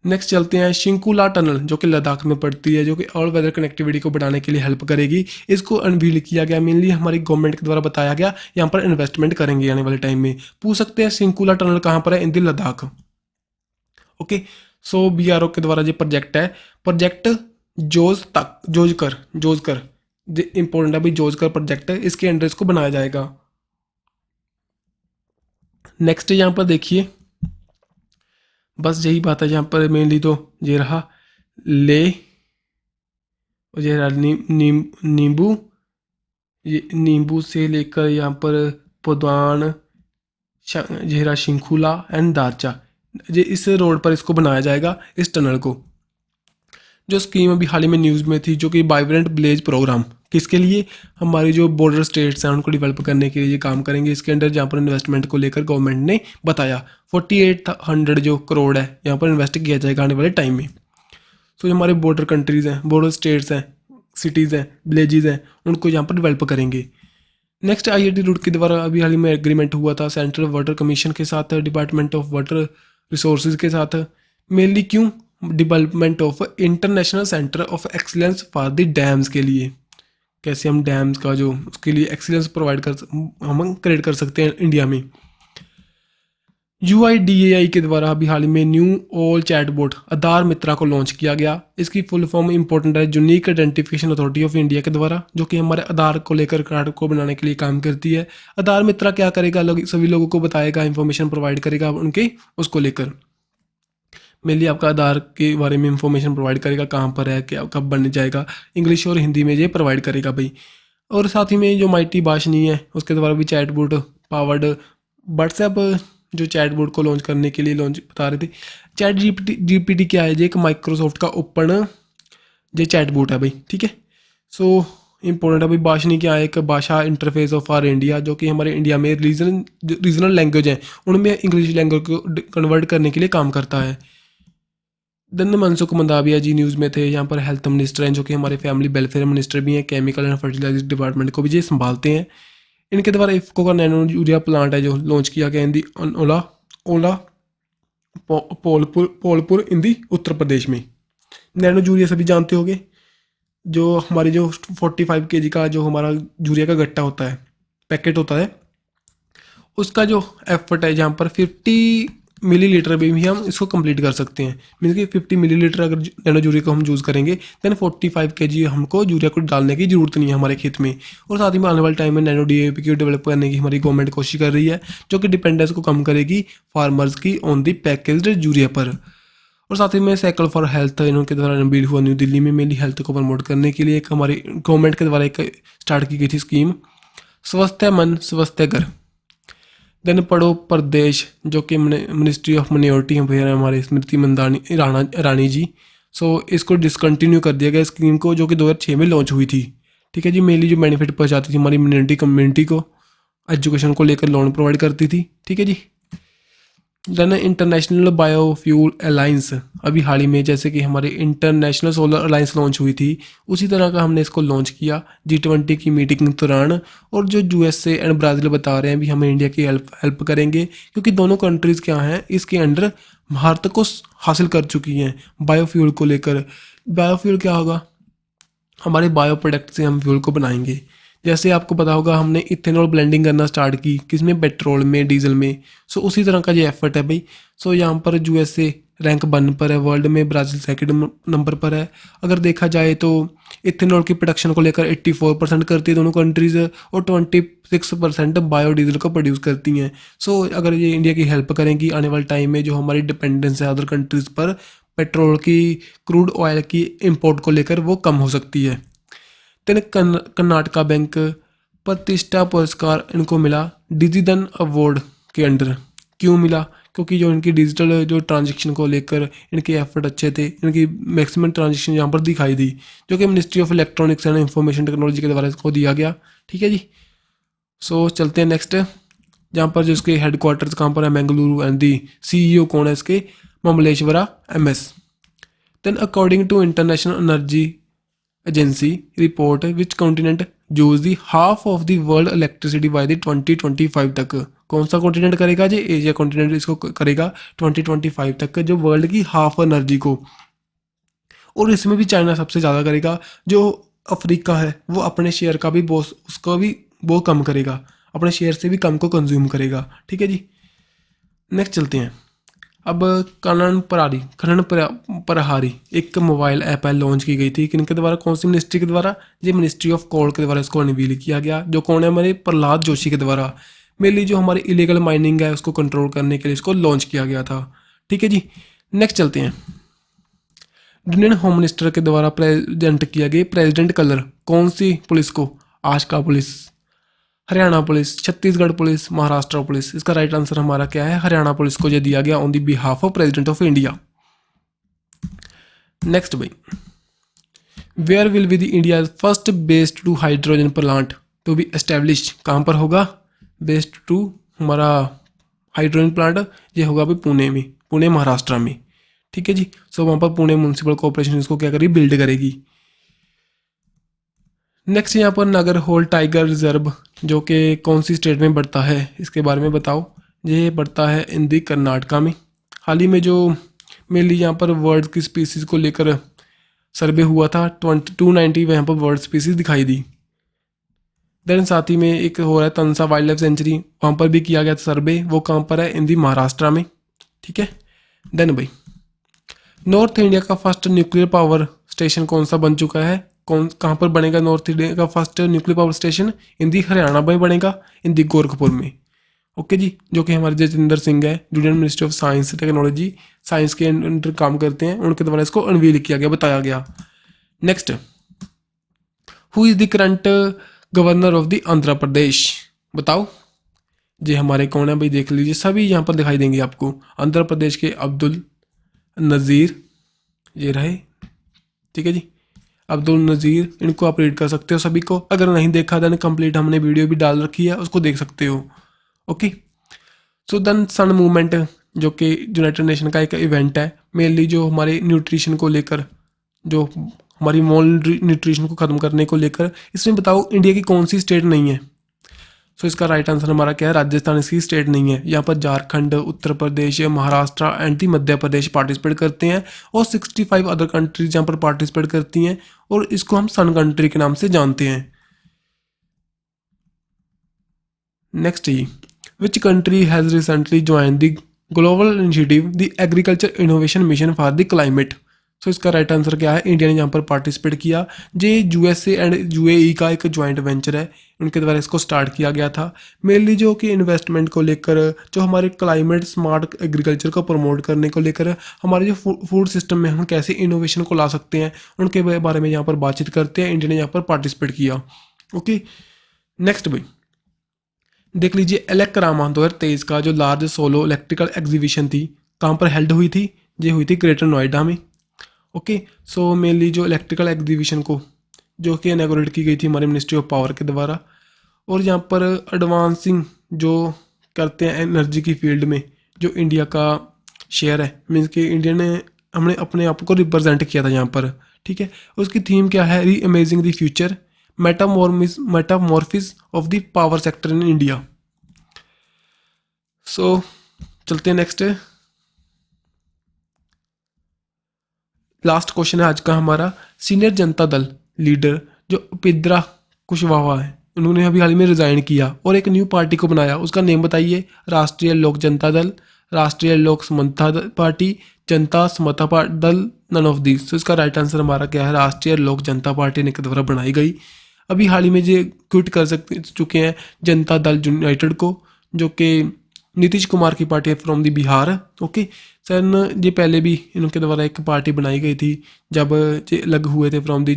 Speaker 1: नेक्स्ट चलते हैं शिंकुला टनल, जो कि लद्दाख में पड़ती है, जो कि ऑल वेदर कनेक्टिविटी को बढ़ाने के लिए हेल्प करेगी। इसको अनवील किया गया, मेनली हमारी गवर्नमेंट के द्वारा बताया गया, यहाँ पर इन्वेस्टमेंट करेंगे आने वाले टाइम में। पूछ सकते हैं शिंकुला टनल कहाँ पर है, in the Ladakh, okay. So BRO के द्वारा ये प्रोजेक्ट है, प्रोजेक्ट जोजकर इंपॉर्टेंट है भाई, जोजकर प्रोजेक्ट है, इसके अंडर इसको बनाया जाएगा। नेक्स्ट यहाँ पर देखिए, बस यही बात है यहाँ पर मेनली, तो ये रहा ले, और ये रहा नींबू, ये नींबू से लेकर यहाँ पर पोदान, ये रहा शिंकुला एंड दारचा, ये इस रोड पर इसको बनाया जाएगा, इस टनल को। जो स्कीम अभी हाल ही में न्यूज़ में थी, जो कि वाइब्रेंट विलेज प्रोग्राम, किसके लिए, हमारी जो बॉर्डर स्टेट्स हैं उनको डेवलप करने के लिए काम करेंगे इसके अंडर, जहाँ पर इन्वेस्टमेंट को लेकर गवर्नमेंट ने बताया 4800 जो करोड़ है यहाँ पर इन्वेस्ट किया जाएगा आने वाले टाइम में। तो जो हमारे बॉर्डर कंट्रीज़ हैं, बॉर्डर स्टेट्स हैं, सिटीज़ हैं, विलेजेस हैं, उनको यहाँ पर डेवलप करेंगे। नेक्स्ट IIT रुड़की द्वारा अभी हाल ही में एग्रीमेंट हुआ था सेंट्रल वाटर कमीशन के साथ, डिपार्टमेंट ऑफ वाटर रिसोर्सेज के साथ, मेनली क्यों, development of international centre of excellence for the dams के लिए, कैसे हम डैम्स का जो उसके लिए एक्सीलेंस प्रोवाइड हम क्रिएट कर सकते हैं इंडिया में। UIDAI के द्वारा अभी हाल ही में न्यू ऑल चैटबॉट आधार मित्रा को लॉन्च किया गया। इसकी फुल फॉर्म इंपॉर्टेंट है, unique identification authority of India के द्वारा, जो कि हमारे आधार को लेकर कार्ड को बनाने के लिए काम करती है। आधार मित्रा क्या करेगा, सभी लोगों को बताएगा, इंफॉर्मेशन प्रोवाइड करेगा उनके उसको लेकर, मेनली आपका आधार के बारे में इंफॉर्मेशन प्रोवाइड करेगा, कहाँ पर है, क्या कब बन जाएगा, इंग्लिश और हिंदी में ये प्रोवाइड करेगा भाई। और साथ ही में जो माइटी भाषणी है उसके द्वारा भी चैटबॉट पावर्ड व्हाट्सएप जो चैटबॉट को लॉन्च करने के लिए लॉन्च बता रहे थे। चैट GPT क्या है, ये एक माइक्रोसॉफ्ट का ओपन ये चैटबॉट है भाई, ठीक है। सो इम्पोर्टेंट है भाई। भाषणी क्या है, एक भाषा इंटरफेस ऑफ आर इंडिया, जो कि हमारे इंडिया में रीजनल लैंग्वेज हैं उनमें इंग्लिश लैंग्वेज को कन्वर्ट करने के लिए काम करता है। देन मनसुख मंडाविया जी न्यूज़ में थे, यहाँ पर हेल्थ मिनिस्टर हैं, जो कि हमारे फैमिली वेलफेयर मिनिस्टर भी हैं, केमिकल एंड फर्टिलाइजर डिपार्टमेंट को भी ये संभालते हैं। इनके द्वारा इफ्को का नैनो यूरिया प्लांट है जो लॉन्च किया गया इन दी ओला पोलपुर इन दी उत्तर प्रदेश में। नैनो यूरिया सभी जानते होंगे, जो हमारी जो 45 kg का जो हमारा यूरिया का गट्टा होता है, पैकेट होता है, उसका जो एफर्ट है जहाँ पर 50 मिलीलीटर में भी हम इसको कंप्लीट कर सकते हैं। मीन्स कि 50 मिलीलीटर अगर नैनो यूरिया को हम यूज़ करेंगे देन 45 kg हमको यूरिया को डालने की ज़रूरत नहीं है हमारे खेत में। और साथ ही में आने वाले टाइम में नैनो DAP को डेवलप करने की हमारी गवर्नमेंट कोशिश कर रही है, जो कि डिपेंडेंस को कम करेगी फार्मर्स की ऑन दी पैकेज्ड यूरिया पर। और साथ ही में साइकिल फॉर हेल्थ इनके द्वारा अनवील हुआ न्यू दिल्ली में, मेनली हेल्थ को प्रमोट करने के लिए एक हमारी गवर्नमेंट के द्वारा एक स्टार्ट की गई थी स्कीम, स्वस्थ मन स्वस्थ घर। देन पढ़ो प्रदेश, जो कि मिनिस्ट्री ऑफ माइनॉरिटी अफेयर है हमारे स्मृति ईरानी जी। सो इसको डिसकंटिन्यू कर दिया गया स्कीम को, जो कि 2006 में लॉन्च हुई थी, ठीक है जी। मेनली जो बेनिफिट पहुंचाती थी हमारी मिनोरिटी कम्युनिटी को, एजुकेशन को लेकर लोन प्रोवाइड करती थी, ठीक है जी। देन इंटरनेशनल बायोफ्यूल अलायंस, अभी हाल ही में जैसे कि हमारे इंटरनेशनल सोलर अलायंस लॉन्च हुई थी, उसी तरह का हमने इसको लॉन्च किया G20 की मीटिंग के दौरान। और जो USA एंड ब्राज़ील बता रहे हैं भी हमें इंडिया की हेल्प करेंगे, क्योंकि दोनों कंट्रीज़ क्या हैं इसके अंडर भारत को हासिल कर चुकी हैं बायोफ्यूल को लेकर। बायोफ्यूल क्या होगा, हमारे बायो प्रोडक्ट से हम फ्यूल को बनाएंगे। जैसे आपको पता होगा हमने इथेनॉल ब्लेंडिंग करना स्टार्ट की, किसमें, पेट्रोल में, डीजल में। सो उसी तरह का ये एफर्ट है भाई। सो यहाँ पर USA रैंक 1 पर है वर्ल्ड में, ब्राज़ील सेकंड नंबर पर है। अगर देखा जाए तो इथेनॉल की प्रोडक्शन को लेकर 84% करती है दोनों कंट्रीज़, और 26% बायोडीजल को प्रोड्यूस करती हैं। सो अगर ये इंडिया की हेल्प करेंगी आने वाले टाइम में, जो हमारी डिपेंडेंस है अदर कंट्रीज़ पर पेट्रोल की, क्रूड ऑयल की इम्पोर्ट को लेकर, वो कम हो सकती है। तेन कर्नाटका बैंक प्रतिष्ठा पुरस्कार इनको मिला डिजिधन अवार्ड के अंडर। क्यों मिला, क्योंकि जो इनकी डिजिटल जो ट्रांजेक्शन को लेकर इनके एफर्ट अच्छे थे, इनकी मैक्सिमम ट्रांजेक्शन यहाँ पर दिखाई दी, जो कि ministry of electronics and information technology के द्वारा इसको दिया गया, ठीक है जी। सो चलते हैं नेक्स्ट, जहाँ पर जो इसके हेडक्वार्टर्स कहाँ पर है, बेंगलुरु, एंड दी CEO कौन है इसके, Mamleshwara MS। Then according to international energy agency report which continent use the half of the world electricity by the 2025 तक। कौन सा कॉन्टिनेंट करेगा जी, एशिया कॉन्टिनेंट इसको करेगा 2025 तक जो वर्ल्ड की हाफ एनर्जी को। और इसमें भी चाइना सबसे ज़्यादा करेगा। जो अफ्रीका है वो अपने शेयर का भी उसको भी वो कम करेगा, अपने शेयर से भी कम को कंज्यूम करेगा, ठीक है जी। नेक्स्ट चलते हैं। अब खनन प्रहारी एक मोबाइल ऐप है, लॉन्च की गई थी किनके द्वारा, कौन सी मिनिस्ट्री के द्वारा, ये मिनिस्ट्री ऑफ कोल के द्वारा इसको अनवील किया गया, जो कौन है, हमारे प्रहलाद जोशी के द्वारा। मेनली जो हमारी इलीगल माइनिंग है उसको कंट्रोल करने के लिए इसको लॉन्च किया गया था, ठीक है जी। नेक्स्ट चलते हैं। इंडियन होम मिनिस्टर के द्वारा प्रेजेंट किया गया प्रेसिडेंट कलर कौन सी पुलिस को, आशका police, Haryana police, Chhattisgarh police, Maharashtra police. इसका राइट आंसर हमारा क्या है, हरियाणा पुलिस को ये दिया गया on the behalf of president of India. Next भाई, where will be the India first based to hydrogen plant to be establish, कहाँ पर होगा बेस्ड टू हमारा हाइड्रोजन प्लांट, ये होगा अभी पुणे में, पुणे महाराष्ट्र में। ठीक है जी। सो वहाँ पर पुणे म्यूनसिपल कॉर्पोरेशन इसको क्या करेगी, बिल्ड करेगी। नेक्स्ट यहाँ पर नागरहोल टाइगर रिजर्व जो कि कौन सी स्टेट में बढ़ता है, इसके बारे में बताओ। ये बढ़ता है इन दी कर्नाटका में। हाल ही में जो मेनली यहाँ पर वर्ल्ड की स्पीसीज़ को लेकर सर्वे हुआ था, 290 यहाँ पर वर्ल्ड स्पीसीज दिखाई दी। देन साथ ही में एक हो रहा है तंसा वाइल्ड लाइफ सेंचुरी, वहाँ पर भी किया गया था सर्वे, वो कहाँ पर है, इन दी महाराष्ट्र में। ठीक है। देन भाई नॉर्थ इंडिया का फर्स्ट न्यूक्लियर पावर स्टेशन कौन सा बन चुका है, कहाँ पर बनेगा नॉर्थ इंडिया का फर्स्ट न्यूक्लियर पावर स्टेशन, इन दी हरियाणा में बनेगा, इन दी गोरखपुर में। ओके जी। जो कि हमारे जितेंद्र सिंह है, union ministry of science technology, science के अंडर काम करते हैं, उनके द्वारा इसको अनवील किया गया, बताया गया। Next, who is the current governor of the Andhra Pradesh, बताओ। जी हमारे कौन है भाई, देख लीजिए सभी यहाँ पर दिखाई देंगे आपको। आंध्र प्रदेश के अब्दुल नज़ीर ये रहे। ठीक है जी, अब्दुल नज़ीर, इनको आप रीड कर सकते हो सभी को। अगर नहीं देखा देन कंप्लीट हमने वीडियो भी डाल रखी है, उसको देख सकते हो। ओके। सो देन सन मूवमेंट जो कि यूनाइटेड नेशन का एक इवेंट है, मेनली जो हमारे न्यूट्रिशन को लेकर, जो हमारी मॉल न्यूट्रिशन को ख़त्म करने को लेकर, इसमें बताओ इंडिया की कौन सी स्टेट नहीं है। सो इसका राइट आंसर हमारा क्या है, राजस्थान इसकी स्टेट नहीं है। यहाँ पर Jharkhand, Uttar Pradesh, Maharashtra and the Madhya Pradesh participate करते हैं, और 65 अदर कंट्रीज यहाँ पर पार्टिसिपेट करती हैं, और इसको हम सन कंट्री के नाम से जानते हैं। नेक्स्ट ही, which country has recently join the global initiative the agriculture innovation mission for the climate. So इसका राइट आंसर क्या है, इंडिया ने यहाँ पर पार्टिसिपेट किया। ये यूएसए एंड यूएई का एक ज्वाइंट वेंचर है, उनके द्वारा इसको स्टार्ट किया गया था। मेनली जो कि इन्वेस्टमेंट को लेकर, जो हमारे क्लाइमेट स्मार्ट एग्रीकल्चर को प्रमोट करने को लेकर, हमारे जो फूड सिस्टम में हम कैसे इनोवेशन को ला सकते हैं, उनके बारे में यहाँ पर बातचीत करते हैं। इंडिया ने यहाँ पर पार्टिसिपेट किया। ओके। नेक्स्ट भाई देख लीजिए, इलेक्रामा 2023 का जो लार्ज सोलो इलेक्ट्रिकल एग्जीबिशन थी, कहाँ पर हेल्ड हुई थी, ये हुई थी ग्रेटर नोएडा में। ओके। सो मेनली जो इलेक्ट्रिकल एग्जीबिशन को जो कि इनॉग्रेट की गई थी हमारे मिनिस्ट्री ऑफ पावर के द्वारा, और यहाँ पर एडवांसिंग जो करते हैं एनर्जी की फील्ड में, जो इंडिया का शेयर है, मीन्स कि इंडिया ने हमने अपने आप को रिप्रेजेंट किया था यहाँ पर। ठीक है। उसकी थीम क्या है, reimagining the future metamorphosis of the power sector in India. So चलते हैं नेक्स्ट। लास्ट क्वेश्चन है आज का हमारा, सीनियर जनता दल लीडर जो उपेंद्रा कुशवाहा है, उन्होंने अभी हाल ही में रिजाइन किया और एक न्यू पार्टी को बनाया, उसका नेम बताइए। राष्ट्रीय लोक जनता दल, राष्ट्रीय लोक समता पार्टी, जनता समता दल, नन ऑफ दिस। तो इसका राइट आंसर हमारा क्या है, राष्ट्रीय लोक जनता पार्टी ने के द्वारा बनाई गई। अभी हाल ही में ये क्विट कर चुके हैं जनता दल यूनाइटेड को, जो कि नीतीश कुमार की पार्टी है from the Bihar. Okay. Sir ये पहले भी इनके द्वारा एक पार्टी बनाई गई थी जब ये अलग हुए थे फ्रॉम द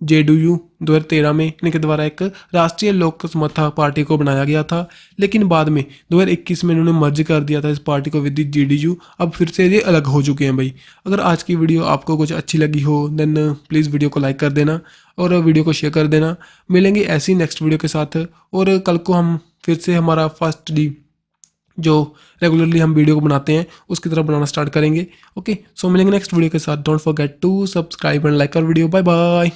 Speaker 1: JDU 2013 में, इनके द्वारा एक राष्ट्रीय लोक समता पार्टी को बनाया गया था, लेकिन बाद में 2021 में इन्होंने मर्ज कर दिया था इस पार्टी को विद JDU। अब फिर से ये अलग हो चुके हैं भाई। अगर आज की वीडियो आपको कुछ अच्छी लगी हो देन प्लीज़ वीडियो को लाइक कर देना और वीडियो को शेयर कर देना। मिलेंगे ऐसी नेक्स्ट वीडियो के साथ, और कल को हम फिर से हमारा फर्स्ट डी जो रेगुलरली हम वीडियो को बनाते हैं उसकी तरफ बनाना स्टार्ट करेंगे। ओके। सो मिलेंगे नेक्स्ट वीडियो के साथ। Don't forget to subscribe and like our video. Bye bye.